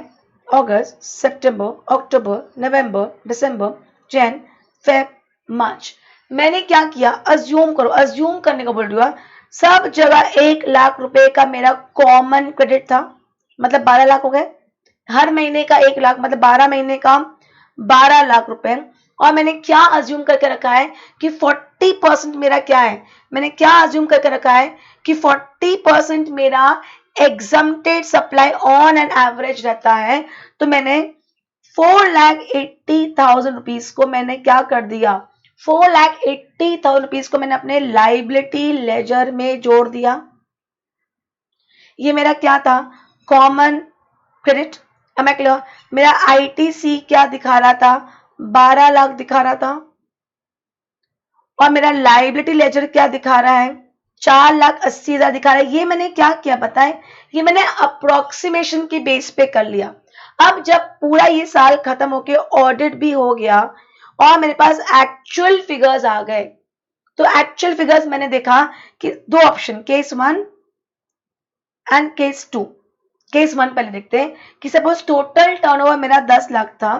अगस्त, सितंबर, अक्टूबर, नवंबर, दिसंबर, जन, फेब, मार्च। मैंने क्या किया, अज्यूम करो, अज्यूम करने का बोल रही हूँ, सब जगह 1 लाख रुपए का मेरा कॉमन क्रेडिट था, मतलब 12 लाख हो गए। हर महीने का 1 लाख मतलब 12 महीने का 12 लाख रुपए। और मैंने क्या अज्यूम करके रखा है कि 40% मेरा क्या है, मैंने क्या अज्यूम करके रखा है कि 40% मेरा exempted supply on an average रहता है। तो मैंने 4,80,000 रुपीज को मैंने क्या कर दिया, 4,80,000 रुपीज को मैंने अपने लाइबिलिटी लेजर में जोड़ दिया। ये मेरा क्या था, common credit. Am I clear? मेरा आईटीसी क्या दिखा रहा था, 12 लाख दिखा रहा था, और मेरा लाइबिलिटी लेजर क्या दिखा रहा है, 4,80,000 दिखा रहा है। ये मैंने क्या किया पता है, ये मैंने अप्रोक्सीमेशन की बेस पे कर लिया। अब जब पूरा ये साल खत्म होके ऑडिट भी हो गया और मेरे पास एक्चुअल फिगर्स आ गए, तो एक्चुअल फिगर्स मैंने देखा कि 2 option, case 1 and case 2। Case 1 पहले देखते हैं कि सपोज टोटल टर्नओवर मेरा 10 लाख था,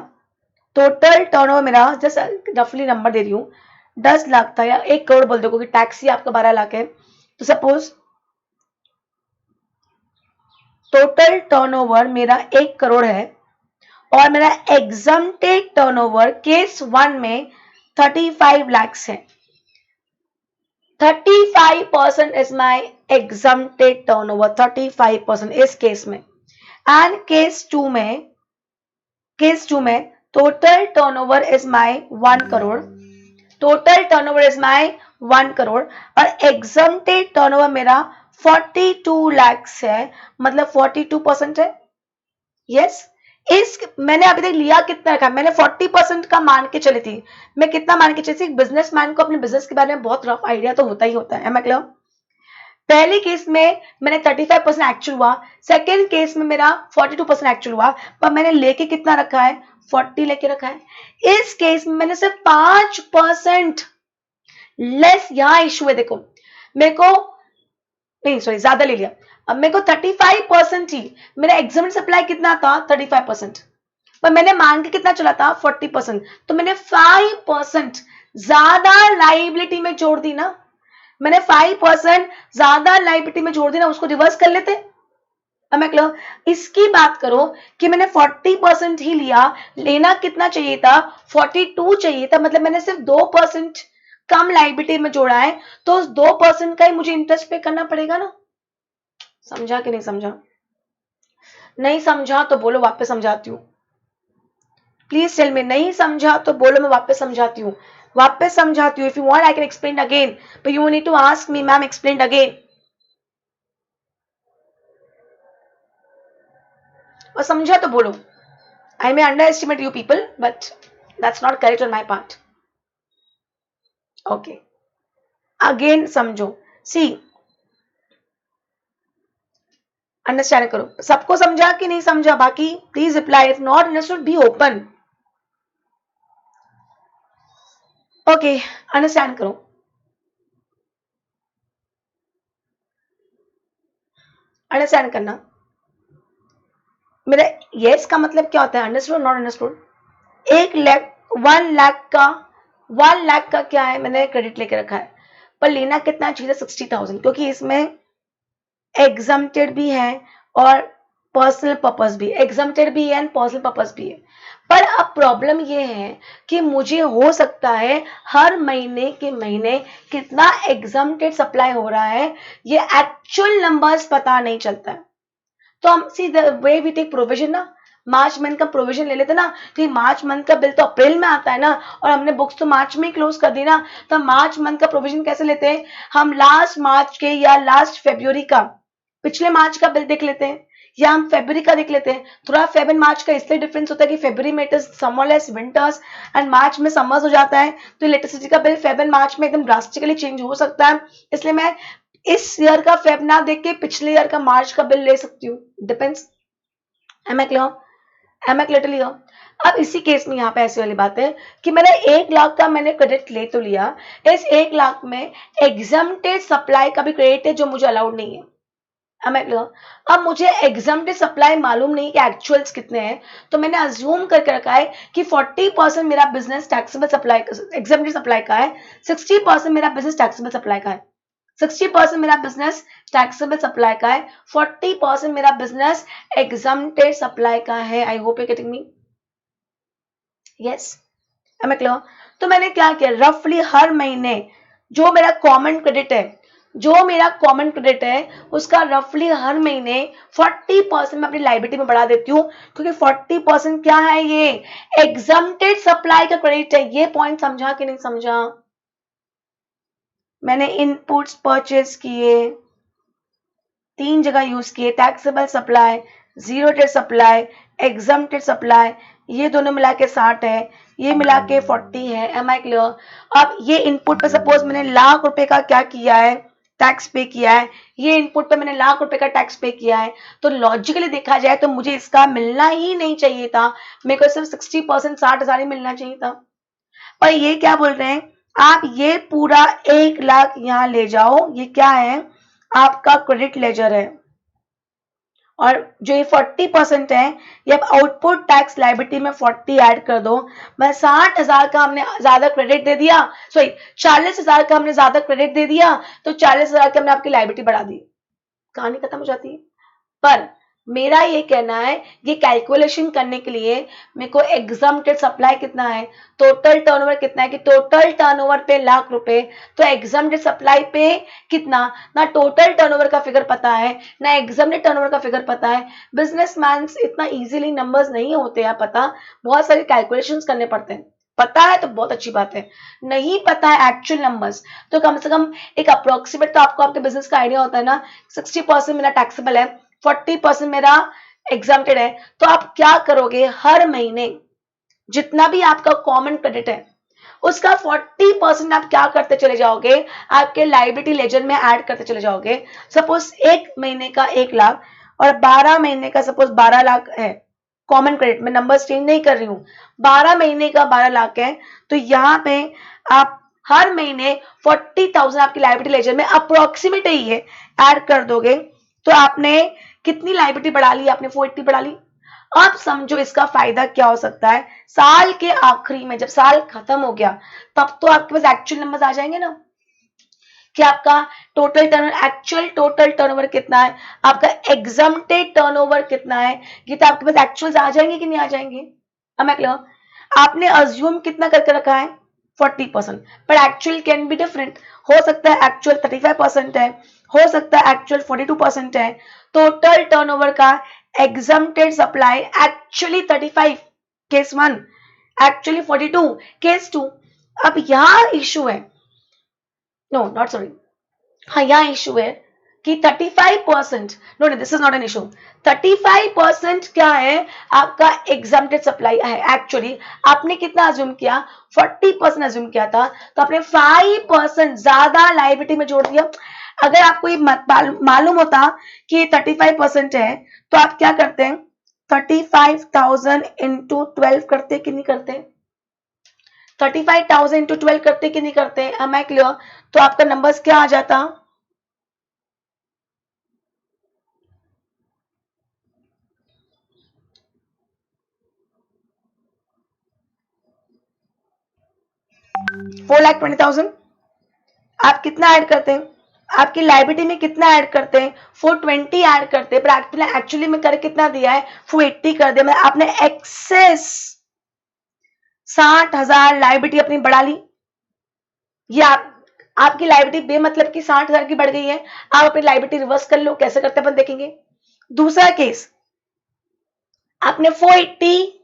टोटल टर्नओवर मेरा जस्ट रफली नंबर दे रही हूँ 10 लाख था, या 1 करोड़ बोल दो क्योंकि टैक्स ही आपका 12 लाख है। तो सपोज टोटल टर्नओवर मेरा 1 करोड़ है और मेरा एग्जम्प्टेड टर्नओवर केस 1 में 35 lakhs है। 35% is my exempted turnover, 35% इस केस में। एंड केस 2 में total turnover is my 1 crore, total turnover is my 1 crore और एग्जम्प्टेड टर्नओवर मेरा 42 lakhs है, मतलब 42% है। यस इस मैंने अभी तक लिया कितना रखा, मैंने 40% का मान के चली थी। मैं कितना मान के चली थी, बिजनेसमैन को अपने बिजनेस के बारे में बहुत रफ आइडिया तो होता ही होता है। मतलब पहले केस में मैंने 35% एक्चुअल हुआ, सेकेंड केस में मेरा 42% एक्चुअल हुआ, पर मैंने लेके कितना रखा है, 40 लेके रखा है। इस केस में मैंने सिर्फ 5% लेस, यहां इश्यू है देखो, मेरे को नहीं सॉरी ज्यादा ले लिया, अब मेरे को 35% ही, मेरा एग्जामिनेट सप्लाई कितना था 35%, पर मैंने मान के कितना चला था 40%, तो मैंने 5% ज्यादा लाइबिलिटी में जोड़ दी ना, मैंने 5% ज्यादा लाइबिलिटी में जोड़ दी ना, उसको रिवर्स कर लेते। अब मैं क्लियर, इसकी बात करो कि मैंने 40% ही लिया, लेना कितना चाहिए था 42 चाहिए था, मतलब मैंने सिर्फ 2% कम लाइबिलिटी में जोड़ा है, तो उस 2% का ही मुझे इंटरेस्ट पे करना पड़ेगा ना। समझा कि नहीं समझा? नहीं समझा तो बोलो, वापस समझाती हूँ। प्लीज टेल मी, नहीं समझा तो बोलो, मैं वापस समझाती हूँ, वापस समझाती हूँ। If you want I can explain again, but you need to ask me ma'am explain again. और समझा तो बोलो। I may underestimate you people, but that's not correct on my part. Okay. Again समझो, see, अंडरस्टैंड करो, सबको समझा कि नहीं समझा? बाकी please reply, if not understood be open. Okay, understand करो। अंडरस्टैंड करना, मेरा यस का मतलब क्या होता है, अंडरस्टूड नॉट अंडरस्टूड। 1 लाख का 1 लाख का क्या है, मैंने क्रेडिट लेके रखा है, पर लेना कितना चाहिए 60,000, क्योंकि इसमें एग्जम्प्टेड भी है और पर्सनल पर्पस भी, एग्जम्प्टेड भी है एंड पर्सनल पर्पस भी है। पर अब प्रॉब्लम ये है कि मुझे हो सकता है हर महीने के महीने कितना एग्जम्प्टेड सप्लाई हो रहा है, ये एक्चुअल नंबर्स पता नहीं चलता है। तो हम see the way we take provision ना, मार्च मंथ का प्रोविजन ले लेते ना, तो मार्च मंथ का बिल तो अप्रैल में आता है ना, और हमने बुक्स तो मार्च में ही क्लोज कर दी ना, तो मार्च मंथ का प्रोविजन कैसे लेते हैं, हम लास्ट मार्च के या लास्ट फरवरी का, पिछले मार्च का बिल देख लेते हैं, या हम फरवरी का देख लेते हैं। थोड़ा फेब एंड मार्च का इसलिए डिफरेंस होता है कि फरवरी में it is summer less winters and March में समर्स हो जाता है, तो इलेक्ट्रिसिटी का बिल फेब एंड मार्च में एकदम ड्रास्टिकली चेंज हो सकता है। इसलिए मैं इस ईयर का फेब ना देख के पिछले ईयर का मार्च का बिल ले सकती हूँ, depends. Am I clear? Am I clear? अब इसी केस में यहाँ पे ऐसी वाली बात है कि मैंने 1 लाख का मैंने क्रेडिट ले तो लिया, इस 1 लाख में एग्जम्प्टेड सप्लाई का भी क्रेडिट है जो मुझे अलाउड नहीं है। अब मुझे एग्जम्प्टेड सप्लाई मालूम नहीं कि एक्चुअल्स कितने हैं, तो मैंने अज्यूम करके रखा है कि 40% मेरा business taxable supply exempted supply का है, 60% मेरा बिजनेस टैक्सेबल सप्लाई का है, 60% मेरा बिजनेस टैक्सेबल सप्लाई का है, 40% मेरा बिजनेस एग्जम्प्टेड सप्लाई का है। I hope you getting me? Yes, am I clear? तो मैंने क्या किया, रफली हर महीने जो मेरा कॉमन क्रेडिट है, जो मेरा कॉमन क्रेडिट है उसका रफली हर महीने 40% मैं अपनी लाइबिलिटी में बढ़ा देती हूँ, क्योंकि 40% क्या है, ये एग्जम्प्टेड सप्लाई का क्रेडिट है। ये पॉइंट समझा कि नहीं समझा? मैंने इनपुट्स परचेज किए, 3 जगह यूज किए, taxable supply, zero rated supply, exempted supply, ये दोनों मिला के 60 है, ये मिला के 40 है। Am I clear? अब ये इनपुट पे सपोज मैंने लाख रुपए का क्या किया है, टैक्स पे किया है, ये इनपुट पे मैंने लाख रुपए का टैक्स पे किया है, तो लॉजिकली देखा जाए तो मुझे इसका मिलना ही नहीं चाहिए था, मेरे को सिर्फ 60% 60,000 ही मिलना चाहिए था। पर ये क्या बोल रहे हैं, आप ये पूरा 1 लाख यहाँ ले जाओ, ये क्या है, आपका क्रेडिट लेजर है, और जो ये 40% है ये अब आउटपुट टैक्स लाइबिलिटी में 40 ऐड कर दो। मैं 60,000 का हमने ज्यादा क्रेडिट दे दिया, सॉरी 40,000 का हमने ज्यादा क्रेडिट दे दिया, तो 40,000 की हमने आपकी लाइबिलिटी बढ़ा दी, कहानी खत्म हो जाती है। पर मेरा ये कहना है, ये कैलकुलेशन करने के लिए मेरे को एग्जम्प्टेड सप्लाई कितना है, टोटल टर्नओवर कितना है, कि टोटल टर्नओवर पे लाख रुपए, तो एग्जम्प्टेड सप्लाई पे कितना, ना टोटल टर्नओवर का फिगर पता है ना एग्जम्प्टेड टर्नओवर का फिगर पता है। बिजनेसमैन इतना इजीली नंबर्स नहीं होते हैं पता, बहुत सारे कैलकुलेशंस करने पड़ते हैं। पता है तो बहुत अच्छी बात है, नहीं पता है एक्चुअल नंबर्स तो कम से कम एक अप्रोक्सीमेट तो आपको आपके बिजनेस का आइडिया होता है ना। 60% मेरा टैक्सेबल है, 40% मेरा एग्जम्प्टेड है, तो आप क्या करोगे, हर महीने जितना भी आपका कॉमन क्रेडिट है उसका 40% आप क्या करते चले जाओगे, आपके लाइबिलिटी लेजर में ऐड करते चले जाओगे। सपोज 1 महीने का 1 लाख और 12 महीने का सपोज 12 लाख है कॉमन क्रेडिट, मैं नंबर्स चेंज नहीं कर रही हूँ, 12 महीने का 12 लाख है, तो यहाँ पे आप हर महीने 40,000 आपकी लायबिलिटी लेजर में अप्रोक्सीमेट ही है, ऐड कर दोगे तो आपने कितनी लायबिलिटी बढ़ा ली? आपने 480 बढ़ा ली। अब समझो इसका फायदा क्या हो सकता है, साल के आखिरी में जब साल खत्म हो गया तब तो आपके पास एक्चुअल नंबर्स आ जाएंगे ना कि आपका total turnover, actual total turnover कितना है, आपका एग्जम्प्टेड टर्नओवर कितना है, ये तो आपके पास एक्चुअल्स आ जाएंगे कि नहीं आ जाएंगे? अब मैं क्लियर, आपने अज्यूम कितना करके रखा है 40%, पर एक्चुअल कैन बी डिफरेंट, हो सकता है एक्चुअल 35% है, हो सकता है एक्चुअल 42% है। टोटल टर्नओवर का exempted supply actually 35 case 1, actually 42 case 2। अब यहां इशू है, नो नॉट सॉरी, हाँ यहाँ इशू है कि 35%, no no this is not an issue, 35% क्या है आपका एग्जम्प्टेड सप्लाई है। एक्चुअली आपने कितना अज्यूम किया, 40% अज्यूम किया था, तो आपने 5% ज्यादा लायबिलिटी में जोड़ दिया। अगर आपको ये मालूम होता कि 35% है तो आप क्या करते हैं, 35,000 इंटू 12 करते कि नहीं करते? 35,000 इंटू 12 करते कि नहीं करते? Am I clear? तो आपका नंबर्स क्या आ जाता, 4,20,000। आप कितना ऐड करते हैं, आपकी लाइबिलिटी में कितना ऐड करते हैं, 420 ऐड करते हैं, पर एक्चुअली में कर कितना दिया है, 480 कर दिया। मतलब आपने एक्सेस 60,000 लाइबिलिटी अपनी बढ़ा ली। ये आपकी लाइबिलिटी बेमतलब की 60,000 की बढ़ गई है, आप अपनी लाइबिलिटी रिवर्स कर लो, कैसे करते हैं अपन देखेंगे। दूसरा केस, आपने 480,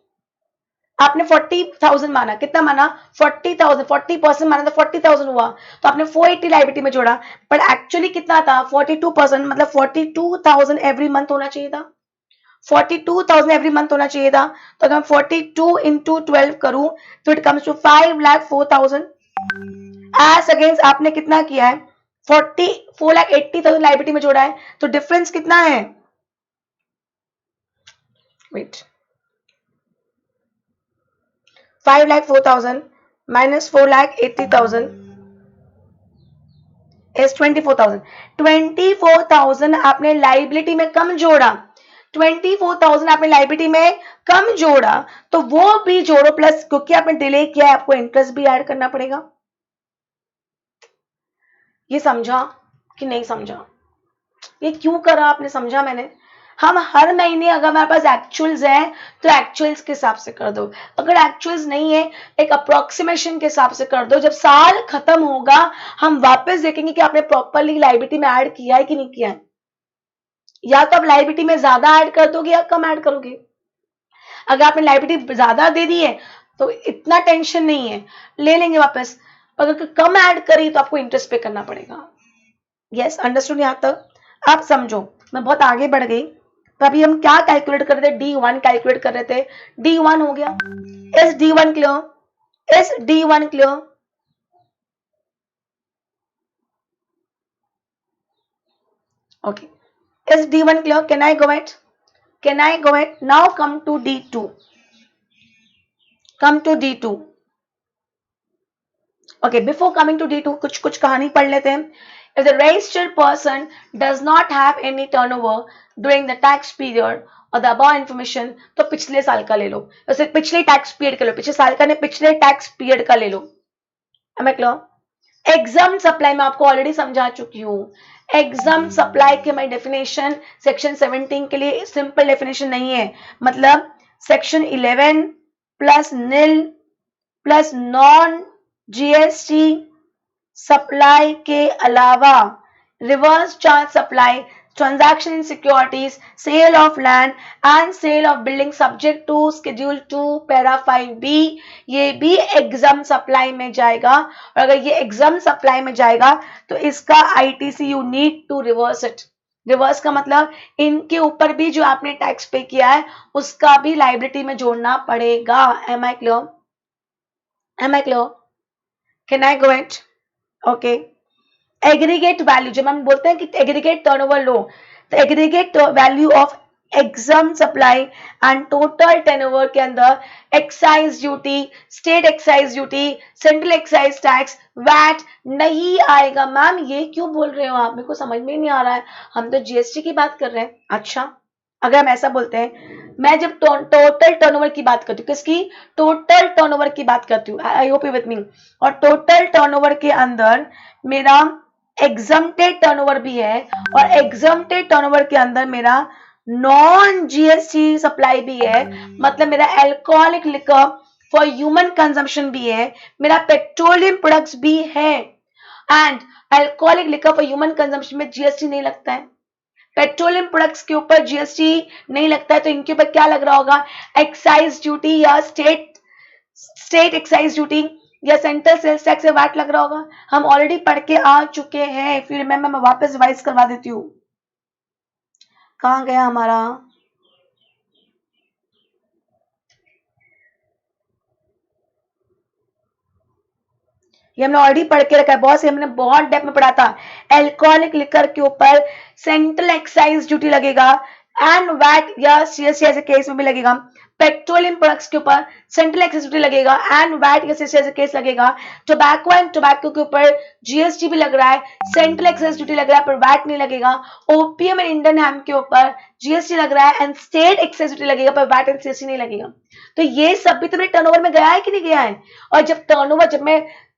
आपने 40,000 माना, कितना माना 40,000, 40% माना तो 40,000 हुआ, तो आपने 480 लाइबिलिटी में जोड़ा, पर एक्चुअली कितना था 42%, मतलब 42,000 एवरी मंथ होना चाहिए था, 42,000 एवरी मंथ होना चाहिए था। तो अगर मैं 42 इंटू 12 करूं तो it comes to 5,04,000। As against आपने कितना किया है, 4,80,000 लाइबिलिटी में जोड़ा है, तो डिफरेंस कितना है, वेट, 5,04,000 minus 4,80,000 is 24,000। 24,000 आपने लाइबिलिटी में कम जोड़ा, 24,000 आपने लाइबिलिटी में कम जोड़ा, तो वो भी जोड़ो प्लस, क्योंकि आपने डिले किया है आपको इंटरेस्ट भी ऐड करना पड़ेगा। ये समझा कि नहीं समझा, ये क्यों करा आपने, समझा मैंने? हम हर महीने अगर हमारे पास एक्चुअल्स है तो एक्चुअल्स के हिसाब से कर दो, अगर एक्चुअल्स नहीं है एक अप्रोक्सीमेशन के हिसाब से कर दो। जब साल खत्म होगा हम वापस देखेंगे कि आपने प्रॉपरली लायबिलिटी में ऐड किया है कि नहीं किया है, या तो आप लायबिलिटी में ज्यादा ऐड कर दोगे या कम ऐड करोगे। अगर आपने लायबिलिटी ज्यादा दे दी है तो इतना टेंशन नहीं है, ले लेंगे वापस, अगर कम ऐड करी तो आपको इंटरेस्ट पे करना पड़ेगा। Yes understood? यहां तक आप समझो, मैं बहुत आगे बढ़ गई। तो अभी हम क्या कैलकुलेट कर रहे थे, D1 कैलकुलेट कर रहे थे, D1 हो गया। Is D1 clear? Is D1 clear? Okay, is D1 clear? Can I go at, can I go at now? Come to D2, come to D2। Okay, before coming to D2 कुछ कहानी पढ़ लेते हैं। If the registered person does not have any turnover during the tax period or the above information, तो पिछले साल का ले लो, वैसे पिछले टैक्स पीरियड का लो, पिछले साल का नहीं पिछले टैक्स पीरियड का ले लो। Am I clear? Exempt supply में आपको ऑलरेडी समझा चुकी हूँ। एग्जाम सप्लाई के मैं डेफिनेशन सेक्शन 17 के लिए सिंपल डेफिनेशन नहीं है, मतलब सेक्शन 11 प्लस नील प्लस नॉन जीएसटी सप्लाई के अलावा reverse charge supply, transaction in securities, sale of land and sale of building subject to schedule 2 para 5b, ये भी एग्जाम सप्लाई में जाएगा। और अगर ये एग्जाम सप्लाई में जाएगा तो इसका ITC you need to reverse it. Reverse का मतलब इनके ऊपर भी जो आपने टैक्स पे किया है उसका भी लाइबिलिटी में जोड़ना पड़ेगा। Am I clear? Am I clear? Can I go it? Okay, aggregate value, जब हम बोलते हैं कि एग्रीगेट टर्नओवर लो, तो aggregate value of exempt supply and total turnover के अंदर excise duty, state excise duty, central excise tax, VAT नहीं आएगा। मैम ये क्यों बोल रहे हो आप, मेरे को समझ में नहीं आ रहा है, हम तो जीएसटी की बात कर रहे हैं। अच्छा, अगर हम ऐसा बोलते हैं, मैं जब टोटल टर्नओवर की बात करती हूँ, किसकी, टोटल टर्नओवर की बात करती हूँ, आई होप यू विद मी, और टोटल टर्नओवर के अंदर मेरा एग्जम्प्टेड टर्नओवर भी है, और एग्जम्प्टेड टर्नओवर के अंदर मेरा नॉन जीएसटी सप्लाई भी है, मतलब मेरा alcoholic liquor for human consumption भी है, मेरा पेट्रोलियम प्रोडक्ट्स भी है, and alcoholic liquor for human consumption में जीएसटी नहीं लगता है, पेट्रोलियम प्रोडक्ट्स के ऊपर जीएसटी नहीं लगता है, तो इनके ऊपर क्या लग रहा होगा, एक्साइज ड्यूटी या स्टेट एक्साइज ड्यूटी या सेंट्रल सेल्स टैक्स या वैट लग रहा होगा। हम ऑलरेडी पढ़ के आ चुके हैं, इफ यू रिमेंबर, मैं वापस रिवाइज करवा देती हूँ। कहाँ गया हमारा, ये हमने ऑलरेडी पढ़ के रखा है बॉस, हमने बहुत डेप्थ में पढ़ा था। अल्कोहलिक लिकर के ऊपर सेंट्रल एक्साइज ड्यूटी लगेगा एंड वैट या सीएसटी ऐसे केस में भी लगेगा। पेट्रोलियम प्रोडक्ट्स के ऊपर सेंट्रल एक्साइज ड्यूटी लगेगा एंड वैट या सीएसटी ऐसे केस लगेगा। टोबैको एंड टोबैको के ऊपर जीएसटी भी लग रहा है, सेंट्रल एक्साइज ड्यूटी लग रहा है, पर वैट नहीं लगेगा। ओपीएम एंड इंडियन हैम्प के ऊपर जीएसटी लग रहा है एंड स्टेट एक्साइज ड्यूटी लगेगा, पर वैट एंड सीएसटी नहीं लगेगा। तो ये सब भी तो मेरे टर्नओवर में गया है कि नहीं गया है। और जब टर्नओवर,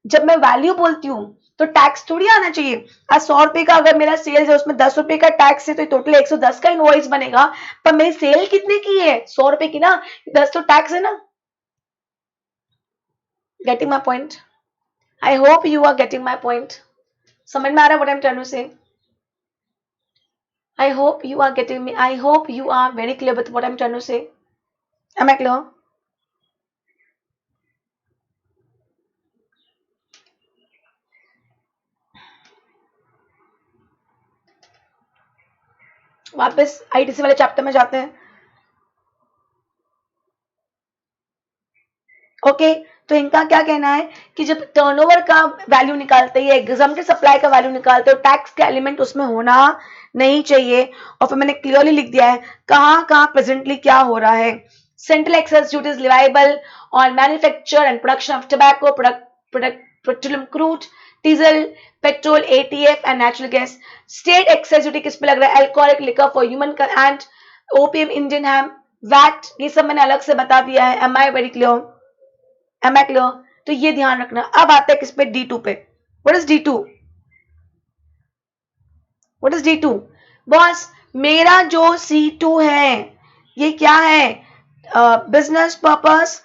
जब मैं वैल्यू बोलती हूँ तो टैक्स थोड़ी आना चाहिए। आज 100 रुपए का अगर मेरा सेल्स है, उसमें 10 रुपए का टैक्स है, तो टोटल 110 का इनवॉइस बनेगा, पर मेरी सेल कितने की है, 100 रुपए की ना, 10 तो टैक्स है ना। Getting my point, I hope you are getting my point. समझ में आ रहा है what I am trying to say, I hope you are getting me, I hope you are very clear with what I am trying to say, am I clear. वापस ITC वाले chapter में जाते हैं। ओके, तो इनका क्या कहना है कि जब टर्नओवर का वैल्यू निकालते हैं, एग्जाम्प्टेड सप्लाई का वैल्यू निकालते हो, टैक्स का एलिमेंट उसमें होना नहीं चाहिए। और फिर मैंने क्लियरली लिख दिया है कहाँ कहाँ प्रेजेंटली क्या हो रहा है। Central excise duty is leviable on manufacture and production of tobacco product petroleum crude, diesel, petrol, ATF and natural gas. State excise duty किस पे लग रहा है, alcoholic liquor for human and opium, Indian hemp, VAT, ये सब मैंने अलग से बता दिया है। Am I very clear, am I clear. तो ये ध्यान रखना। अब आते हैं किस पे, D2 पे। What is D2, what is D2 boss, मेरा जो C2 है ये क्या है, बिजनेस पर्पस,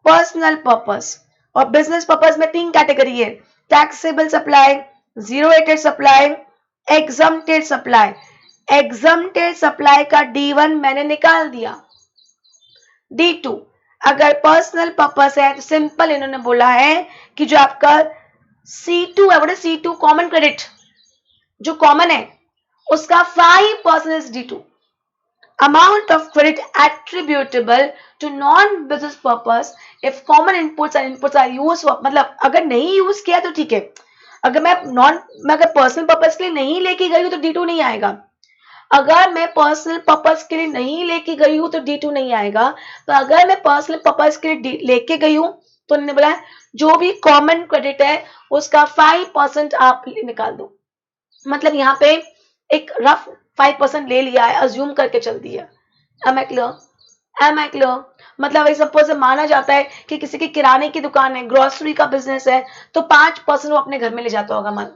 पर्सनल पर्पस। और बिजनेस पर्पस में 3 कैटेगरी है, taxable supply, zero rated supply, exempted supply. Exempted supply का D1 मैंने निकाल दिया। D2 अगर पर्सनल पर्पस है तो सिंपल इन्होंने बोला है कि जो आपका C2 है, वो C2 कॉमन क्रेडिट जो कॉमन है उसका 5% is D2। Amount of credit attributable to non business purpose if common inputs are use, मतलब अगर नहीं यूज किया तो ठीक है, अगर मैं अगर पर्सनल पर्पस के लिए नहीं लेके गई हूं तो D2 नहीं आएगा। अगर मैं पर्सनल पर्पस के लिए नहीं लेके गई हूं तो D2 नहीं आएगा। तो अगर मैं पर्सनल पर्पस के लिए लेके गई हूं तो उन्होंने बोला जो भी कॉमन क्रेडिट है उसका 5% आप निकाल दो। मतलब यहाँ पे एक रफ 5% ले लिया है, अज्यूम करके चल दिया। Am I clear, am I clear. मतलब सपोज माना जाता है कि किसी की किराने की दुकान है, ग्रोसरी का बिजनेस है, तो 5% वो अपने घर में ले जाता होगा। मान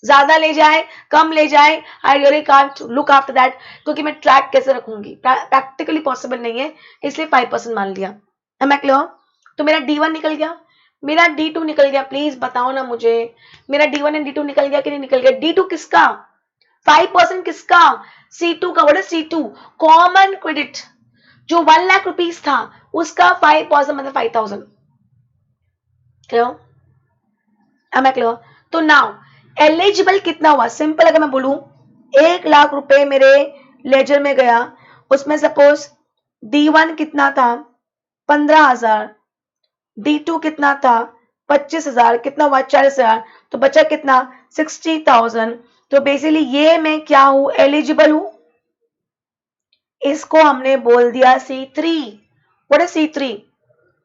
ज्यादा ले जाए कम ले जाए, I really can't look after that, क्योंकि मैं ट्रैक कैसे रखूंगी, प्रैक्टिकली पॉसिबल नहीं है, इसलिए 5% मान लिया। Am I clear. तो मेरा D1 निकल गया, मेरा D2 निकल गया। प्लीज बताओ ना मुझे, मेरा D1 एंड D2 निकल गया कि नहीं निकल गया। D2 किसका, 5% किसका, C2 का। बोले C2 कॉमन क्रेडिट जो 1 लाख रुपीज था उसका 5% मतलब 5,000। Clear, am I clear. तो नाउ एलिजिबल कितना हुआ, सिंपल अगर मैं बोलूं 1 लाख रुपए मेरे लेजर में गया, उसमें सपोज D1 कितना था 15,000, D2 कितना था 25,000, कितना हुआ 40,000, तो बचा कितना 60,000। तो बेसिकली ये मैं क्या हूं, एलिजिबल हूं। इसको हमने बोल दिया C3. What is C3?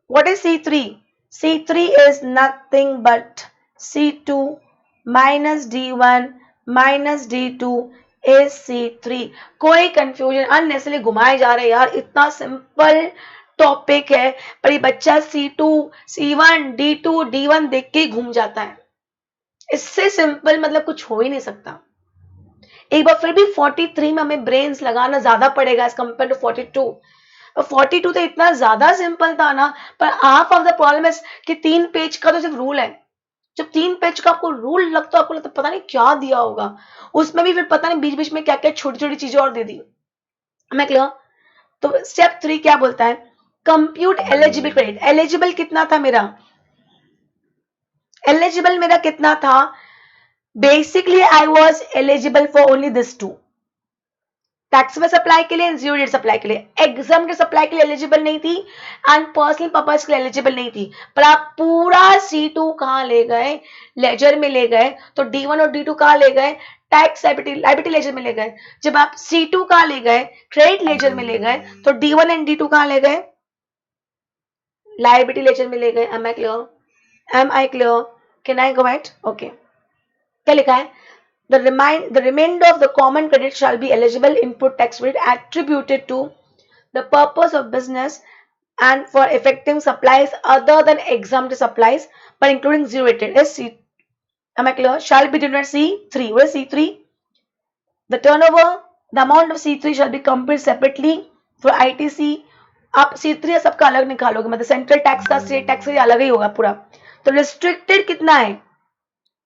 What is C3? C3 is nothing but C2 minus D1 minus D2 is C3. कोई कंफ्यूजन अननेसेसरी घुमाए जा रहे हैं यार, इतना सिंपल टॉपिक है पर ये बच्चा C2 C1 D2 D1 देख के घूम जाता है. इससे सिंपल मतलब कुछ हो ही नहीं सकता. एक बार फिर भी 43 में हमें ब्रेन्स लगाना ज्यादा पड़ेगा एज कंपेयर टू 42. 42 तो इतना ज्यादा सिंपल था ना, पर half of the problem is कि 3 पेज का तो सिर्फ रूल है. जब 3 पेज का आपको रूल लगता है, आपको लगता पता नहीं क्या दिया होगा उसमें भी, फिर पता नहीं बीच बीच में क्या क्या छोटी छोटी चीजें और दे दी. मैं क्लियर? तो स्टेप 3 क्या बोलता है? Compute eligible credit. एलिजिबल कितना था मेरा? एलिजिबल मेरा कितना था? Basically I was eligible for only this two. Taxable supply के लिए, जीरो डेट सप्लाई के लिए. एग्जाम्प्टेड सप्लाई के लिए एलिजिबल नहीं थी एंड पर्सनल पर्पस के लिए एलिजिबल नहीं थी. पर आप पूरा C2 कहां ले गए? लेजर में ले गए. तो D1 और D2 कहां ले गए? टैक्स लायबिलिटी लेजर में ले गए. जब आप C2 कहां ले गए? क्रेडिट लेजर में ले गए. तो D1 एंड D2 कहां ले गए? लायबिलिटी लेजर में ले गए. Am I clear? Am I clear? Can I go right? Okay. क्या लिखा है? The remainder of the common credit shall be eligible input tax credit attributed to the purpose of business and for effecting supplies other than exempt supplies, but including zero rated is C. Am I clear? Shall be denoted C3. What is C3? The turnover, the amount of C3 shall be computed separately for ITC. आप C3 सबका अलग निकालोगे, मतलब central tax का state tax का अलग ही होगा पूरा. तो रिस्ट्रिक्टेड कितना है?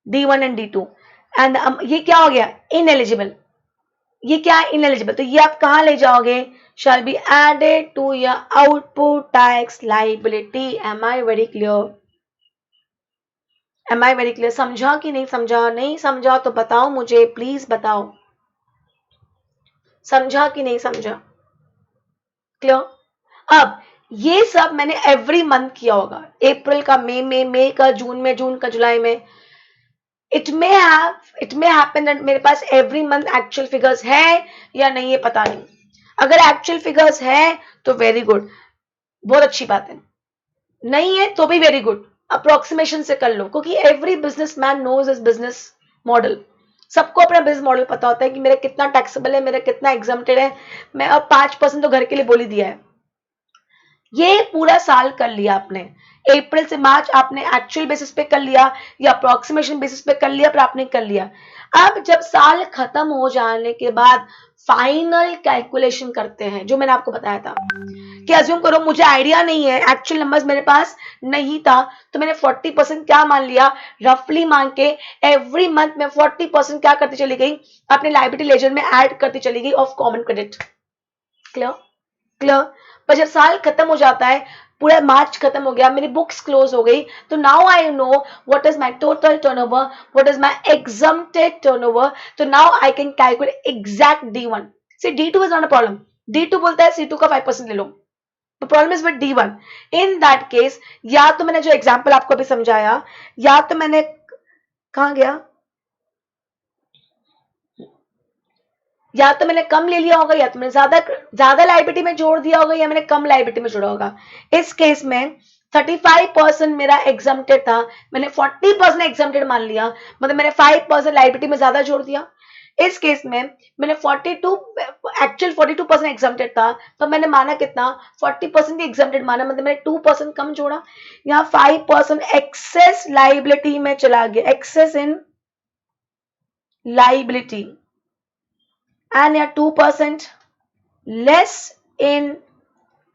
D1 and D2. एंड ये क्या हो गया? इनएलिजिबल. ये क्या है? इनएलिजिबल. तो ये आप कहां ले जाओगे? Shall be added to your output tax liability. Am I very clear? Am I very clear? समझा कि नहीं समझा? नहीं समझा तो बताओ मुझे, प्लीज बताओ. समझा कि नहीं समझा? क्लियर? अब ये सब मैंने एवरी मंथ किया होगा. अप्रैल का मई में, मई का जून में, जून का जुलाई में. इट मे हैपन दैट मेरे पास एवरी मंथ एक्चुअल फिगर्स है या नहीं, ये पता नहीं. अगर एक्चुअल फिगर्स है तो वेरी गुड, बहुत अच्छी बात है. नहीं है तो भी वेरी गुड, अप्रोक्सीमेशन से कर लो, क्योंकि every businessman knows his business model. सबको अपना बिजनेस मॉडल पता होता है कि मेरा कितना टैक्सेबल है, मेरा कितना एग्जम्प्टेड है. मैं अब 5% तो घर के लिए बोल ही दिया है. ये पूरा साल कर लिया आपने. अप्रैल से मार्च आपने एक्चुअल बेसिस पे कर लिया या अप्रोक्सीमेशन बेसिस पे कर लिया, पर आपने कर लिया. अब जब साल खत्म हो जाने के बाद फाइनल कैलकुलेशन करते हैं, जो मैंने आपको बताया था कि अज्यूम करो मुझे आइडिया नहीं है, एक्चुअल नंबर्स मेरे पास नहीं था, तो मैंने 40% क्या मान लिया, रफली मान के. एवरी मंथ में 40% क्या करती चली गई, अपने लायबिलिटी लेजर में ऐड करती चली गई of common credit. Clear? Clear? पर जब साल खत्म हो जाता है, पूरा मार्च खत्म हो गया, मेरी बुक्स क्लोज हो गई, तो now I know what is my total turnover, what is my exempted turnover. तो now I can calculate exact D1. See D2 is not a problem. D2 बोलता है C2 का 5% ले लो. The problem is with D1. In that case, या तो मैंने जो example आपको अभी समझाया, या तो मैंने कहां गया, या तो मैंने कम ले लिया होगा, या तो मैंने ज्यादा लायबिलिटी में जोड़ दिया होगा, या मैंने कम लायबिलिटी में जोड़ा होगा. इस केस में 35% मेरा एग्जम्प्टेड था, मैंने 40% एग्जम्प्टेड मान लिया, मतलब मैंने 5% लायबिलिटी में ज्यादा जोड़ दिया. इस केस में मैंने 42% एग्जम्प्टेड था, तो मैंने माना कितना, 40% एग्जम्प्टेड माना, मतलब मैंने 2% कम जोड़ा. यहाँ 5% एक्सेस लायबिलिटी में चला गया, एक्सेस इन लायबिलिटी, and या 2% लेस इन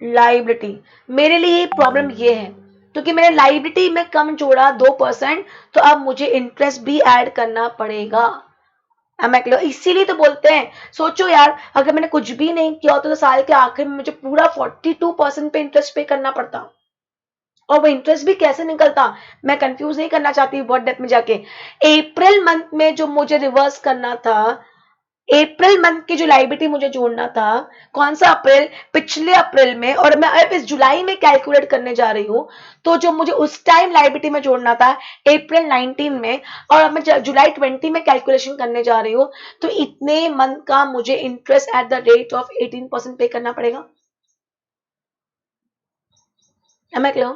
लायबिलिटी. मेरे लिए प्रॉब्लम ये है क्योंकि मैंने लायबिलिटी में कम जोड़ा 2%, तो अब मुझे इंटरेस्ट भी ऐड करना पड़ेगा. इसीलिए तो बोलते हैं, सोचो यार, अगर मैंने कुछ भी नहीं किया होता तो साल के आखिर में मुझे पूरा 42% पे इंटरेस्ट पे करना पड़ता, और वो इंटरेस्ट भी कैसे निकलता, मैं कंफ्यूज नहीं करना चाहती बहुत डेप्थ में जाके. अप्रैल मंथ में जो मुझे रिवर्स करना था, अप्रैल मंथ की जो लायबिलिटी मुझे जोड़ना था, कौन सा अप्रैल, पिछले अप्रैल में, और मैं अब इस जुलाई में कैलकुलेट करने जा रही हूँ, तो जो मुझे उस टाइम लायबिलिटी में जोड़ना था अप्रैल 19 में, और अब मैं जुलाई 20 में कैलकुलेशन करने जा रही हूँ, तो इतने मंथ का मुझे interest at the rate of 18% pay करना पड़ेगा। Am I clear?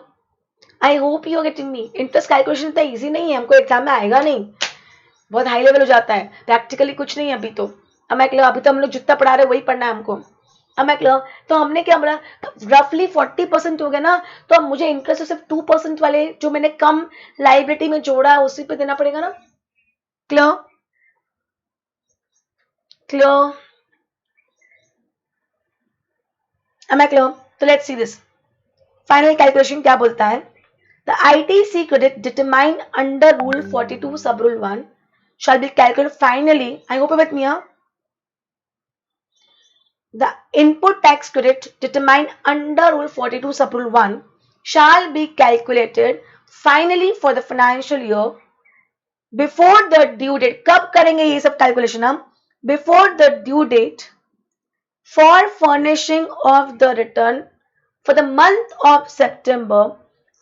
I hope you are getting me. Interest calculation इतना ईजी नहीं है, हमको एग्जाम में आएगा नहीं, बहुत हाई लेवल हो जाता है, प्रैक्टिकली कुछ नहीं है अभी तो। अब मैं क्लियर, अभी तो हम लोग जितना पढ़ा रहे वही पढ़ना है हमको। अब मैं क्लियर, तो हमने क्या बोला, रफली 40% हो गया ना, तो अब मुझे इंटरेस्ट सिर्फ 2% वाले जो मैंने कम लाइबिलिटी में जोड़ा है उसी पे देना पड़ेगा ना। क्लियर? क्लियर? अब मैं क्लियर, तो let's see this final calculation क्या बोलता है। The ITC credit determined under Rule 42 Sub Rule 1 shall be calculated finally. I hope you're with me. The input tax credit determined under Rule 42 Sub Rule 1 shall be calculated finally for the financial year before the due date. कब करेंगे ये सब calculation हम? Before the due date for furnishing of the return for the month of September